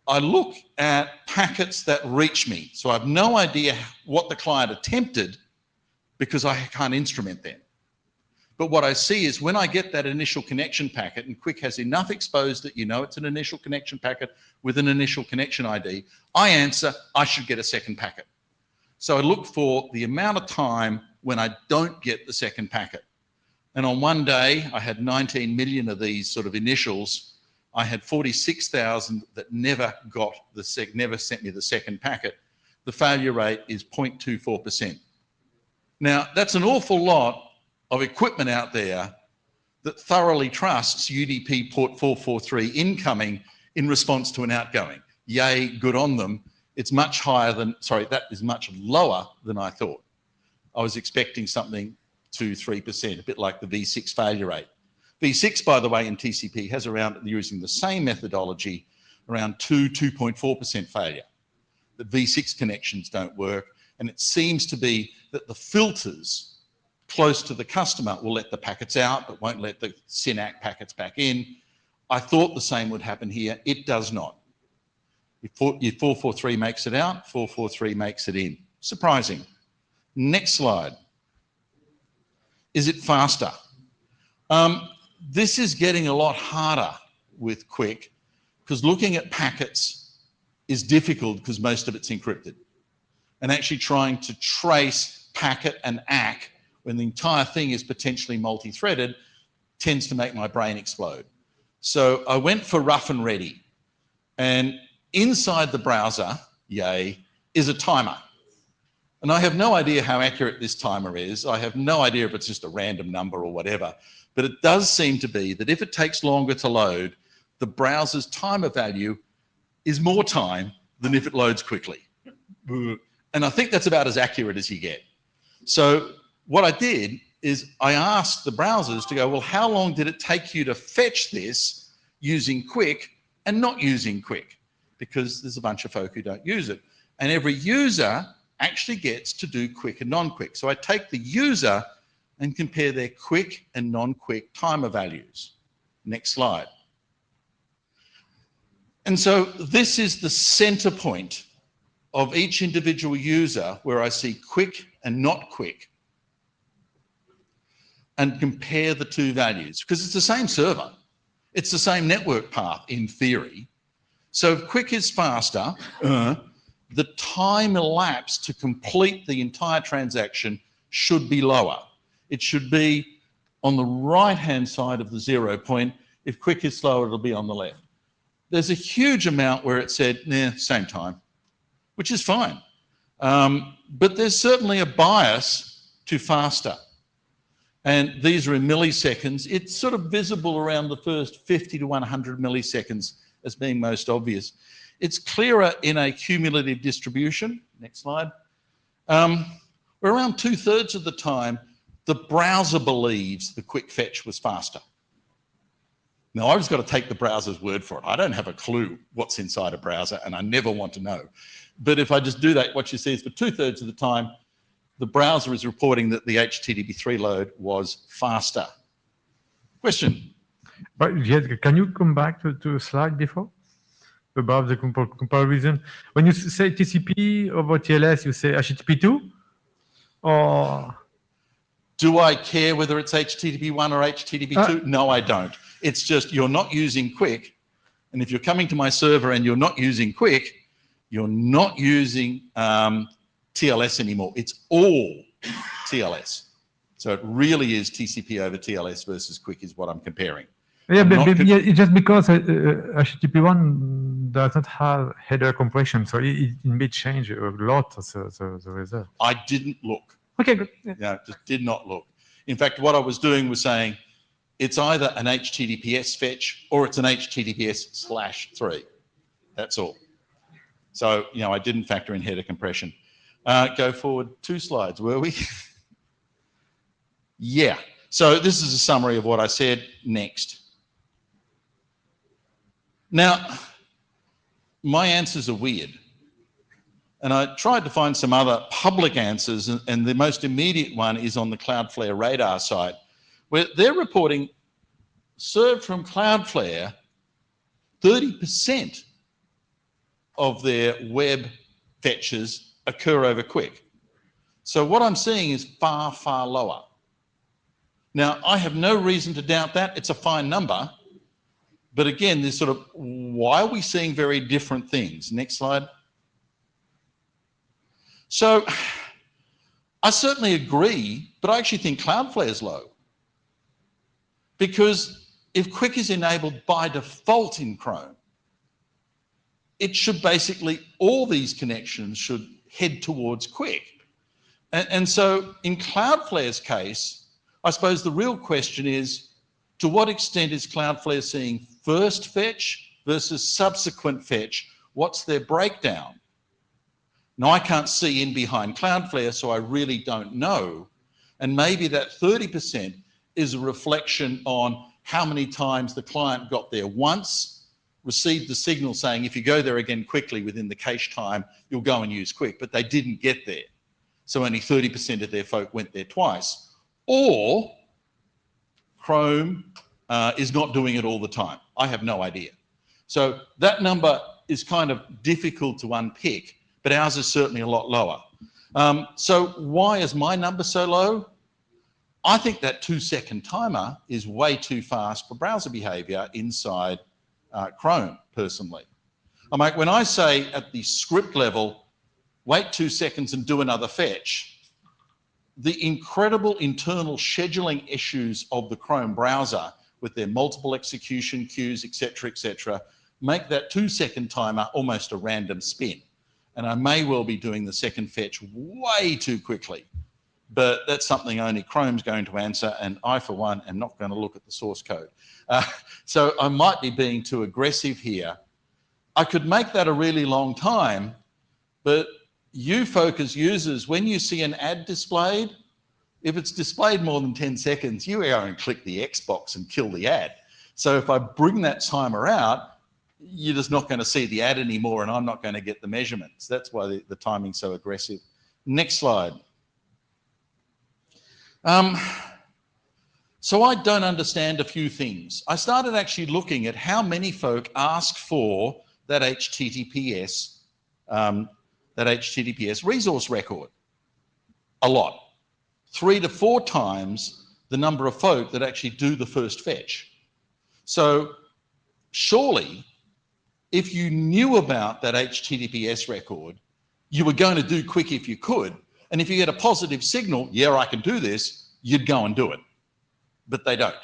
I look at packets that reach me, so I have no idea what the client attempted because I can't instrument them. But what I see is when I get that initial connection packet, and Quick has enough exposed that you know it's an initial connection packet with an initial connection ID, I answer, I should get a second packet. So I look for the amount of time when I don't get the second packet. And on one day, I had 19 million of these sort of initials. I had 46,000 that never sent me the second packet. The failure rate is 0.24%. Now, that's an awful lot of equipment out there that thoroughly trusts UDP port 443 incoming in response to an outgoing. Yay, good on them. It's much higher than, sorry, that is much lower than I thought. I was expecting something 2-3%, a bit like the V6 failure rate. V6, by the way, in TCP has around using the same methodology around 2.4% failure. The V6 connections don't work, and it seems to be that the filters close to the customer will let the packets out, but won't let the SYNAC packets back in. I thought the same would happen here. It does not. Your 443 makes it out, 443 makes it in. Surprising. Next slide. Is it faster? This is getting a lot harder with Quick, because looking at packets is difficult because most of it's encrypted. And actually trying to trace packet and ACK when the entire thing is potentially multi-threaded tends to make my brain explode. So I went for rough and ready. And inside the browser, yay, is a timer. And I have no idea how accurate this timer is. I have no idea if it's just a random number or whatever. But it does seem to be that if it takes longer to load, the browser's timer value is more time than if it loads quickly. And I think that's about as accurate as you get. So what I did is I asked the browsers to go, well, how long did it take you to fetch this using Quick and not using Quick? Because there's a bunch of folk who don't use it. And every user actually gets to do Quick and non-Quick. So I take the user and compare their Quick and non-Quick timer values. Next slide. And so this is the center point of each individual user where I see Quick and not Quick and compare the two values, because it's the same server. It's the same network path in theory. So if Quick is faster, the time elapsed to complete the entire transaction should be lower. It should be on the right-hand side of the 0 point. If Quick is slower, it'll be on the left. There's a huge amount where it said, nah, same time, which is fine. But there's certainly a bias to faster. And these are in milliseconds. It's sort of visible around the first 50 to 100 milliseconds as being most obvious. It's clearer in a cumulative distribution. Next slide. Where around 2/3 of the time, the browser believes the Quick fetch was faster. Now, I've just got to take the browser's word for it. I don't have a clue what's inside a browser, and I never want to know. But if I just do that, what you see is for 2/3 of the time, the browser is reporting that the HTTP3 load was faster. Question? But yet, can you come back to a slide before? About the comparison. When you say TCP over TLS, you say HTTP2? Or? Do I care whether it's HTTP1 or HTTP2? No, I don't. It's just you're not using Quick. And if you're coming to my server and you're not using Quick, you're not using TLS anymore. It's all TLS. So it really is TCP over TLS versus Quick is what I'm comparing. Yeah, but it's just because HTTP1 does not have header compression, so it may change a lot as the result. I didn't look. Okay, good. Yeah, just did not look. In fact, what I was doing was saying it's either an HTTPS fetch or it's an HTTPS/3. That's all. So, you know, I didn't factor in header compression. Go forward 2 slides, were we? Yeah. So this is a summary of what I said. Next. Now, my answers are weird. And I tried to find some other public answers, and the most immediate one is on the Cloudflare radar site, where they're reporting served from Cloudflare, 30% of their web fetches occur over Quick. So what I'm seeing is far, far lower. Now, I have no reason to doubt that. It's a fine number. But again, there's sort of, why are we seeing very different things? Next slide. So I certainly agree, but I actually think Cloudflare is low. Because if Quick is enabled by default in Chrome, it should basically, all these connections should head towards Quick. And so in Cloudflare's case, I suppose the real question is, to what extent is Cloudflare seeing first fetch versus subsequent fetch? What's their breakdown? Now, I can't see in behind Cloudflare, so I really don't know. And maybe that 30% is a reflection on how many times the client got there once received the signal saying if you go there again quickly within the cache time, you'll go and use quick, but they didn't get there. So only 30% of their folk went there twice. Or Chrome is not doing it all the time. I have no idea. So that number is kind of difficult to unpick, but ours is certainly a lot lower. So why is my number so low? I think that 2-second timer is way too fast for browser behavior inside Chrome, personally. When I say at the script level, wait 2 seconds and do another fetch, the incredible internal scheduling issues of the Chrome browser with their multiple execution queues, etc., make that 2-second timer almost a random spin. And I may well be doing the second fetch way too quickly. But that's something only Chrome's going to answer, and I, for one, am not going to look at the source code. So I might be being too aggressive here. I could make that a really long time, but you folk as users, when you see an ad displayed, if it's displayed more than 10 seconds, you go and click the X box and kill the ad. So if I bring that timer out, you're just not going to see the ad anymore, and I'm not going to get the measurements. That's why the timing's so aggressive. Next slide. So I don't understand a few things. I started actually looking at how many folk ask for that HTTPS resource record. A lot. 3 to 4 times the number of folk that actually do the first fetch. So surely, if you knew about that HTTPS record, you were going to do quick if you could. And if you get a positive signal, yeah, I can do this, you'd go and do it. But they don't.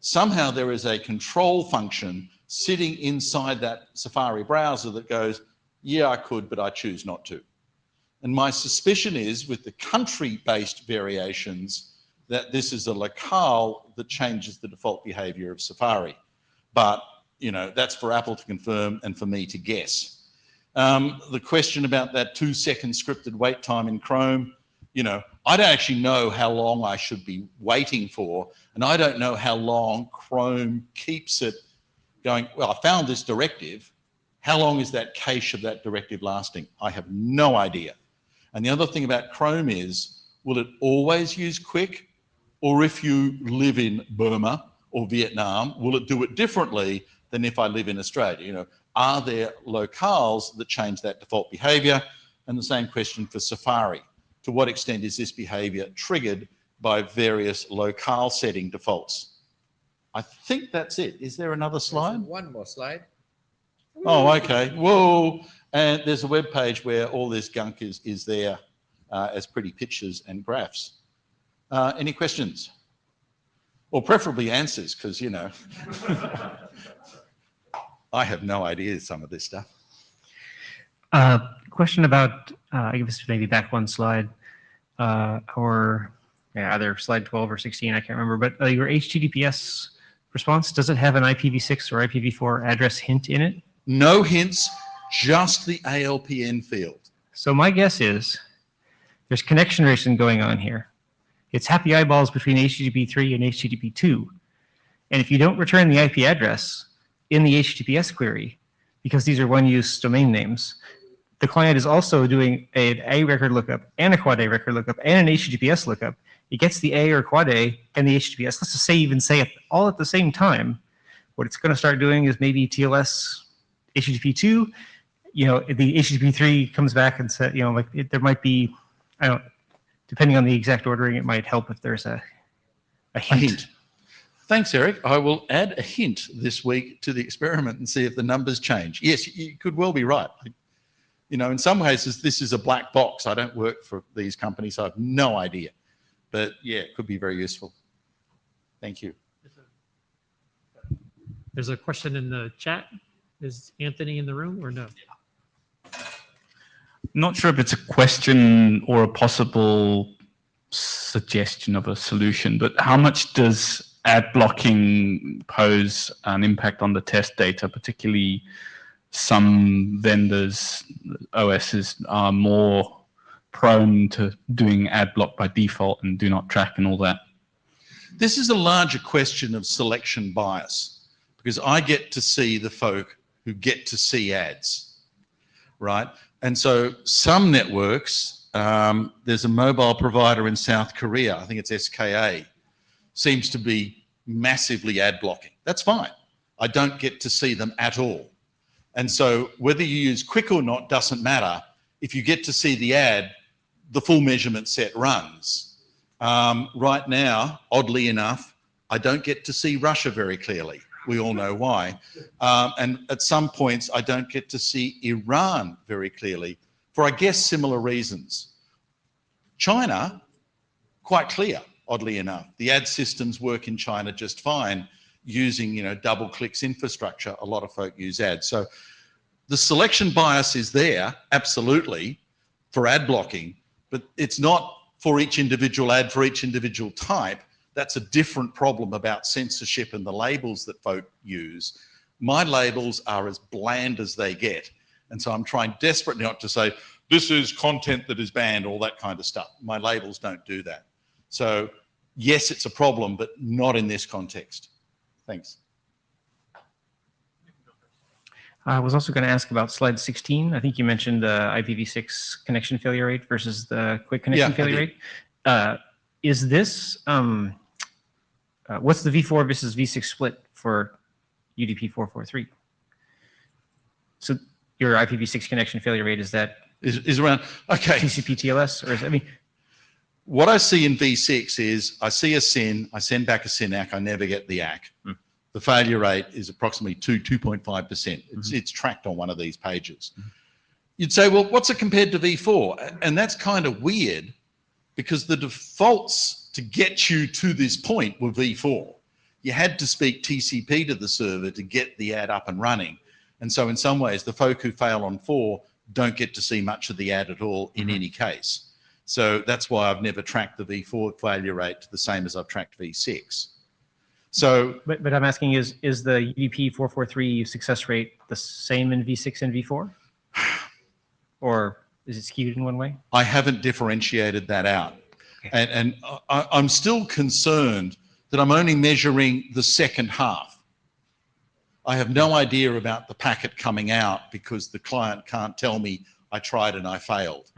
Somehow there is a control function sitting inside that Safari browser that goes, yeah, I could, but I choose not to. And my suspicion is with the country-based variations that this is a locale that changes the default behavior of Safari. But, you know, that's for Apple to confirm and for me to guess. The question about that 2-second scripted wait time in Chrome, you know, I don't actually know how long I should be waiting for, and I don't know how long Chrome keeps it going, well, I found this directive. How long is that cache of that directive lasting? I have no idea. And the other thing about Chrome is, will it always use quick? Or if you live in Burma or Vietnam, will it do it differently than if I live in Australia? You know, are there locales that change that default behavior? And the same question for Safari. To what extent is this behavior triggered by various locale setting defaults? I think that's it. Is there another slide? There's one more slide. Oh, okay. Whoa. And there's a web page where all this gunk is there as pretty pictures and graphs. Any questions? Or preferably answers, because, you know, I have no idea some of this stuff. Question about, I guess maybe back one slide, or yeah, either slide 12 or 16, I can't remember, but your HTTPS response, does it have an IPv6 or IPv4 address hint in it? No hints, just the ALPN field. So my guess is there's connection racing going on here. It's happy eyeballs between HTTP3 and HTTP2. And if you don't return the IP address in the HTTPS query, because these are one-use domain names, the client is also doing an A record lookup and a quad A record lookup and an HTTPS lookup. It gets the A or quad A and the HTTPS. Let's just say even say it all at the same time. What it's going to start doing is maybe TLS HTTP2. You know, the HTTP3 comes back and says, you know, like there might be, I don't, depending on the exact ordering, it might help if there's a hint. Thanks, Eric. I will add a hint this week to the experiment and see if the numbers change. Yes, you could well be right. You know, in some cases, this is a black box. I don't work for these companies, so I have no idea. But yeah, it could be very useful. Thank you. There's a question in the chat. Is Anthony in the room or no? Not sure if it's a question or a possible suggestion of a solution, but how much does ad blocking pose an impact on the test data, particularly some vendors, OSs are more prone to doing ad block by default and do not track and all that? This is a larger question of selection bias, because I get to see the folk who get to see ads, right? And so some networks, there's a mobile provider in South Korea, I think it's SKA, seems to be massively ad blocking. That's fine. I don't get to see them at all. And so whether you use Quick or not doesn't matter. If you get to see the ad, the full measurement set runs. Right now, oddly enough, I don't get to see Russia very clearly. We all know why. And at some points, I don't get to see Iran very clearly for, I guess, similar reasons. China, quite clear, oddly enough. The ad systems work in China just fine using, double clicks infrastructure. A lot of folk use ads. So the selection bias is there, absolutely, for ad blocking, but it's not for each individual ad, for each individual type. That's a different problem about censorship and the labels that folk use. My labels are as bland as they get. And so I'm trying desperately not to say, this is content that is banned, all that kind of stuff. My labels don't do that. So yes, it's a problem, but not in this context. Thanks. I was also going to ask about slide 16. I think you mentioned the IPv6 connection failure rate versus the quick connection failure rate. Is this, what's the V4 versus V6 split for UDP 443? So your IPv6 connection failure rate, is that is around, okay. TCP TLS, or is, I mean, what I see in V6 is I see a SYN, I send back a SYN ACK, I never get the ACK. The failure rate is approximately 2.5%. It's tracked on one of these pages. You'd say, well, what's it compared to V4? And that's kind of weird because the defaults to get you to this point were V4. You had to speak TCP to the server to get the ad up and running. And so in some ways, the folk who fail on 4 don't get to see much of the ad at all in any case. So that's why I've never tracked the V4 failure rate the same as I've tracked V6. So, but I'm asking, is the UDP 443 success rate the same in V6 and V4? Or is it skewed in one way? I haven't differentiated that out. Okay. And I'm still concerned that I'm only measuring the second half. I have no idea about the packet coming out because the client can't tell me I tried and I failed.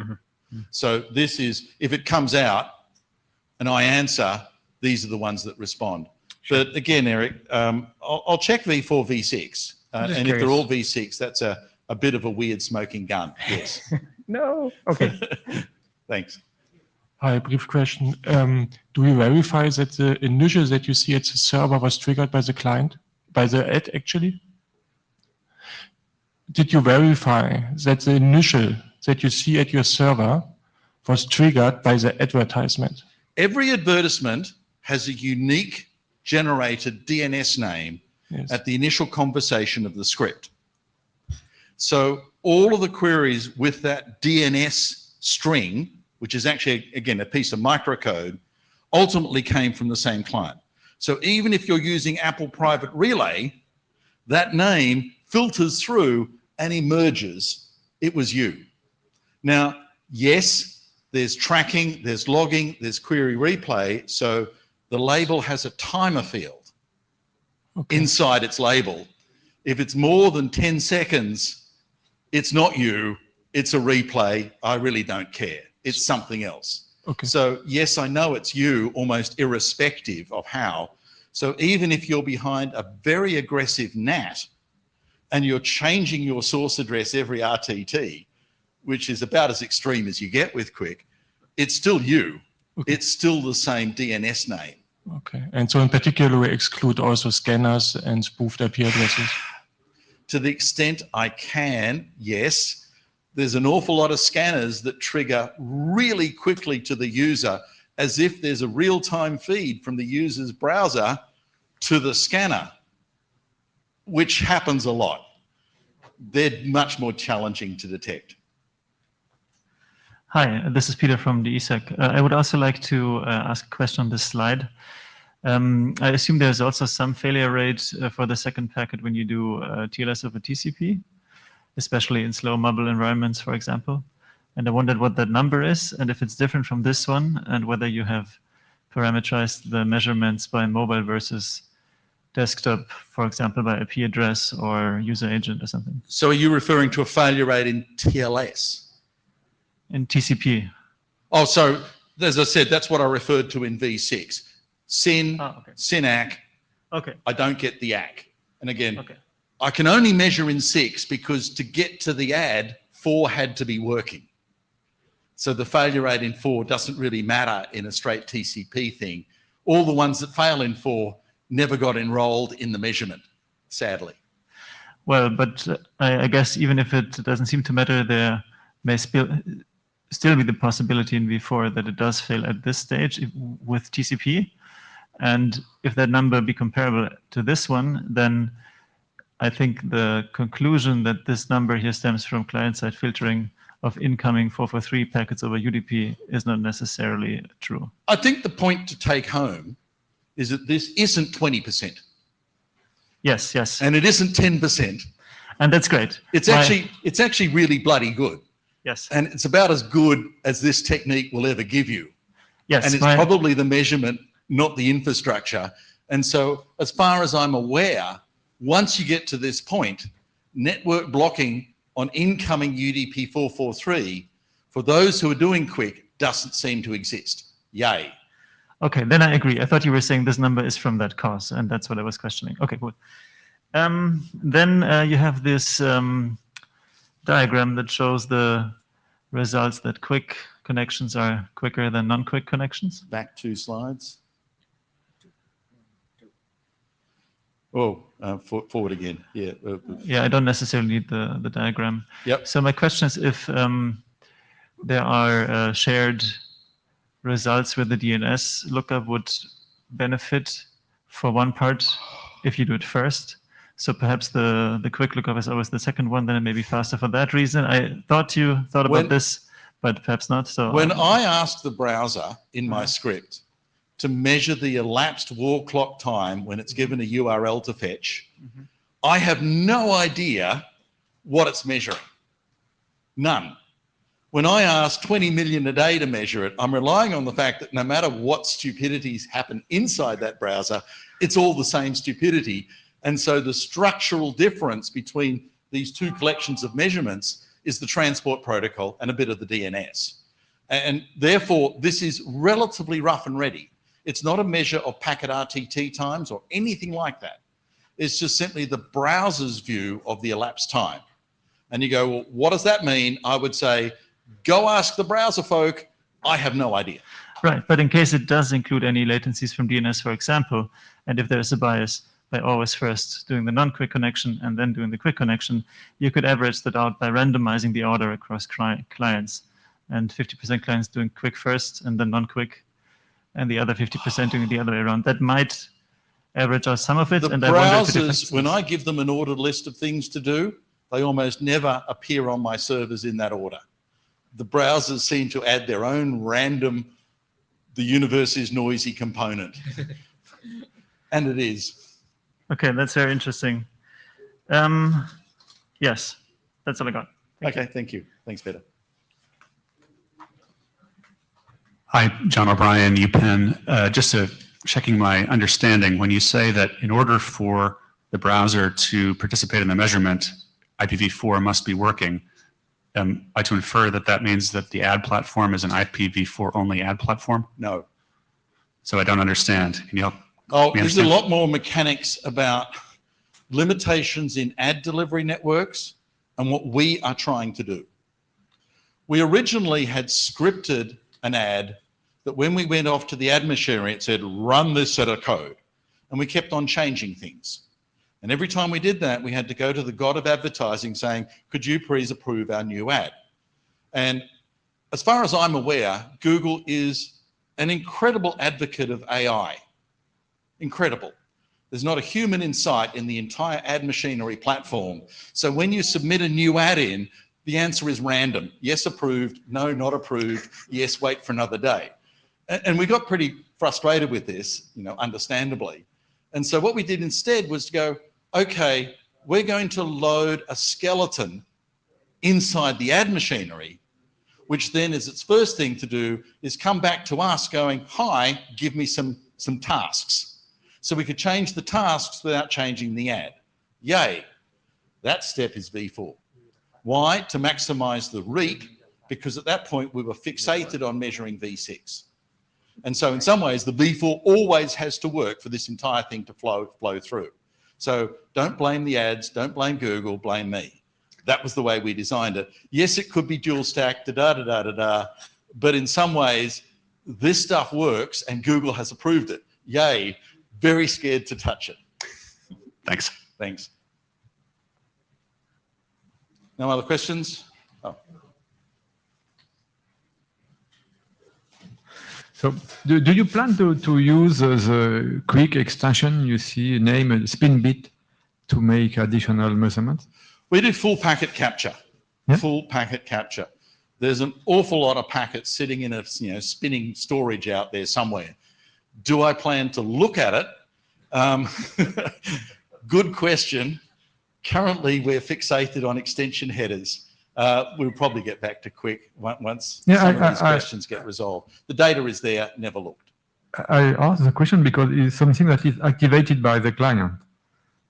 So this is, if it comes out and I answer, these are the ones that respond. But again, Eric, I'll check V4, V6. And if they're all V6, that's a bit of a weird smoking gun. Yes. No. Okay. Thanks. Hi, brief question. Do you verify that the initial that you see at the server was triggered by the client, by the ad actually? Did you verify that the initial that you see at your server was triggered by the advertisement? Every advertisement has a unique generated DNS name at the initial conversation of the script. So all of the queries with that DNS string, which is actually, again, a piece of microcode, ultimately came from the same client. So even if you're using Apple Private Relay, that name filters through and emerges, it was you. Now, yes, there's tracking, there's logging, there's query replay, so the label has a timer field inside its label. If it's more than 10 seconds, it's not you, it's a replay. I really don't care. It's something else. So yes, I know it's you almost irrespective of how. So even if you're behind a very aggressive NAT and you're changing your source address every RTT, which is about as extreme as you get with Quick, it's still you. It's still the same DNS name. Okay. And so in particular, we exclude also scanners and spoofed IP addresses? To the extent I can, yes. There's an awful lot of scanners that trigger really quickly to the user as if there's a real-time feed from the user's browser to the scanner, which happens a lot. They're much more challenging to detect. Hi, this is Peter from the Sec. I would also like to ask a question on this slide. I assume there's also some failure rate for the second packet when you do TLS over TCP, especially in slow mobile environments, for example. And I wondered what that number is and if it's different from this one and whether you have parameterized the measurements by mobile versus desktop, for example, by IP address or user agent or something. So are you referring to a failure rate in TLS? In TCP. Oh, so as I said, that's what I referred to in V6. SYN, SYN-ACK. Okay. I don't get the ACK. And again, I can only measure in 6 because to get to the ad, 4 had to be working. So the failure rate in 4 doesn't really matter in a straight TCP thing. All the ones that fail in 4 never got enrolled in the measurement, sadly. Well, but I guess even if it doesn't seem to matter, there may still be the possibility in V4 that it does fail at this stage with TCP. And if that number be comparable to this one, then I think the conclusion that this number here stems from client-side filtering of incoming 443 packets over UDP is not necessarily true. I think the point to take home is that this isn't 20%. Yes, yes. And it isn't 10%. And that's great. It's actually really bloody good. Yes. And it's about as good as this technique will ever give you. Yes. And it's probably the measurement, not the infrastructure. And so as far as I'm aware, once you get to this point, network blocking on incoming UDP 443, for those who are doing quick, doesn't seem to exist. Yay. Okay, then I agree. I thought you were saying this number is from that cause, and that's what I was questioning. Okay, cool. Then you have this diagram that shows the results that quick connections are quicker than non-quick connections. Back 2 slides. Oh, forward again. Yeah. Yeah, I don't necessarily need the diagram. Yep. So my question is if there are shared results where the DNS lookup would benefit for one part if you do it first. So perhaps the quick lookup is always the second one, then it may be faster for that reason. I thought you thought about this, but perhaps not. So when I asked the browser in my script to measure the elapsed wall clock time when it's given a URL to fetch, I have no idea what it's measuring. None. When I ask 20 million a day to measure it, I'm relying on the fact that no matter what stupidities happen inside that browser, it's all the same stupidity. And so the structural difference between these two collections of measurements is the transport protocol and a bit of the DNS. And therefore, this is relatively rough and ready. It's not a measure of packet RTT times or anything like that. It's just simply the browser's view of the elapsed time. And you go, well, what does that mean? I would say, go ask the browser folk. I have no idea. Right, but in case it does include any latencies from DNS, for example, and if there's a bias by always first doing the non-quick connection and then doing the quick connection, you could average that out by randomizing the order across clients. And 50% clients doing quick first and then non-quick, and the other 50% doing the other way around. That might average out some of it. The and I wonder if browsers, when I give them an ordered list of things to do, they almost never appear on my servers in that order. The browsers seem to add their own random, the universe is noisy component. And it is. Okay, that's very interesting. Yes, that's all I got. Thank you. Thanks, Peter. Hi, John O'Brien, UPenn. Just checking my understanding, when you say that in order for the browser to participate in the measurement, IPv4 must be working, am I to infer that that means that the ad platform is an IPv4 only ad platform? No. So I don't understand. Can you help Oh, me there's a understand? lot more mechanics about limitations in ad delivery networks and what we are trying to do. We originally had scripted an ad that when we went off to the ad machinery, it said, run this set of code. And we kept on changing things. And every time we did that, we had to go to the god of advertising saying, could you please approve our new ad? And as far as I'm aware, Google is an incredible advocate of AI. Incredible. There's not a human in sight in the entire ad machinery platform. So when you submit a new ad in, the answer is random. Yes, approved. No, not approved. Yes, wait for another day. And we got pretty frustrated with this, understandably. And so what we did instead was to go, okay, we're going to load a skeleton inside the ad machinery, which then is its first thing to do is come back to us going, hi, give me some tasks. So we could change the tasks without changing the ad. Yay. That step is V4. Why? To maximize the read, because at that point we were fixated on measuring V6. And so in some ways, the V4 always has to work for this entire thing to flow through. So don't blame the ads, don't blame Google, blame me. That was the way we designed it. Yes, it could be dual stack, but in some ways, this stuff works and Google has approved it. Yay, very scared to touch it. Thanks. Thanks. No other questions? Oh. So do you plan to use the quick extension you see, named spin bit, to make additional measurements? We do full packet capture. Yeah. Full packet capture. There's an awful lot of packets sitting in a spinning storage out there somewhere. Do I plan to look at it? Good question. Currently, we're fixated on extension headers. We'll probably get back to quick once some of these questions get resolved. The data is there, never looked. I asked the question because it's something that is activated by the client.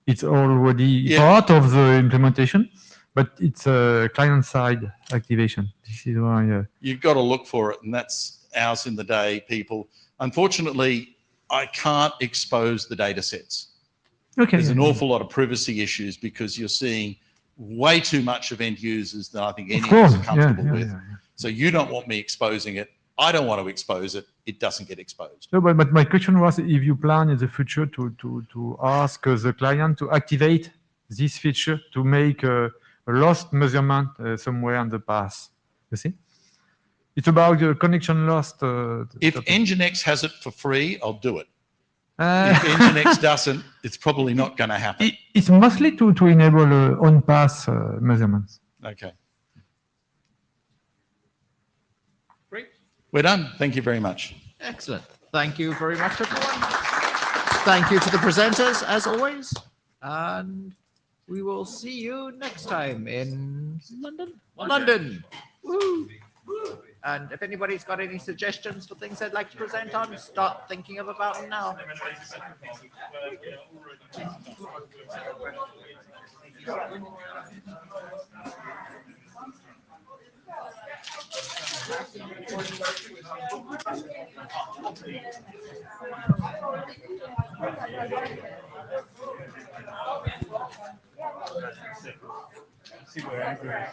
It's already part of the implementation, but it's a client-side activation. This is why... You've got to look for it, and that's hours in the day, people. Unfortunately, I can't expose the data sets. Okay. There's an awful lot of privacy issues because you're seeing way too much of end users than I think any of us are comfortable with. So you don't want me exposing it. I don't want to expose it. It doesn't get exposed. No, but my question was if you plan in the future to ask the client to activate this feature to make a lost measurement somewhere on the path. You see? It's about the connection lost. If Nginx has it for free, I'll do it. If Nginx doesn't, it's probably not going to happen. It's mostly to enable on-path measurements. Okay. Great. We're done. Thank you very much. Excellent. Thank you very much, everyone. Thank you to the presenters, as always. And we will see you next time in London. London. Woo. And if anybody's got any suggestions for things they'd like to present on, start thinking of about them now. See where Andrew is.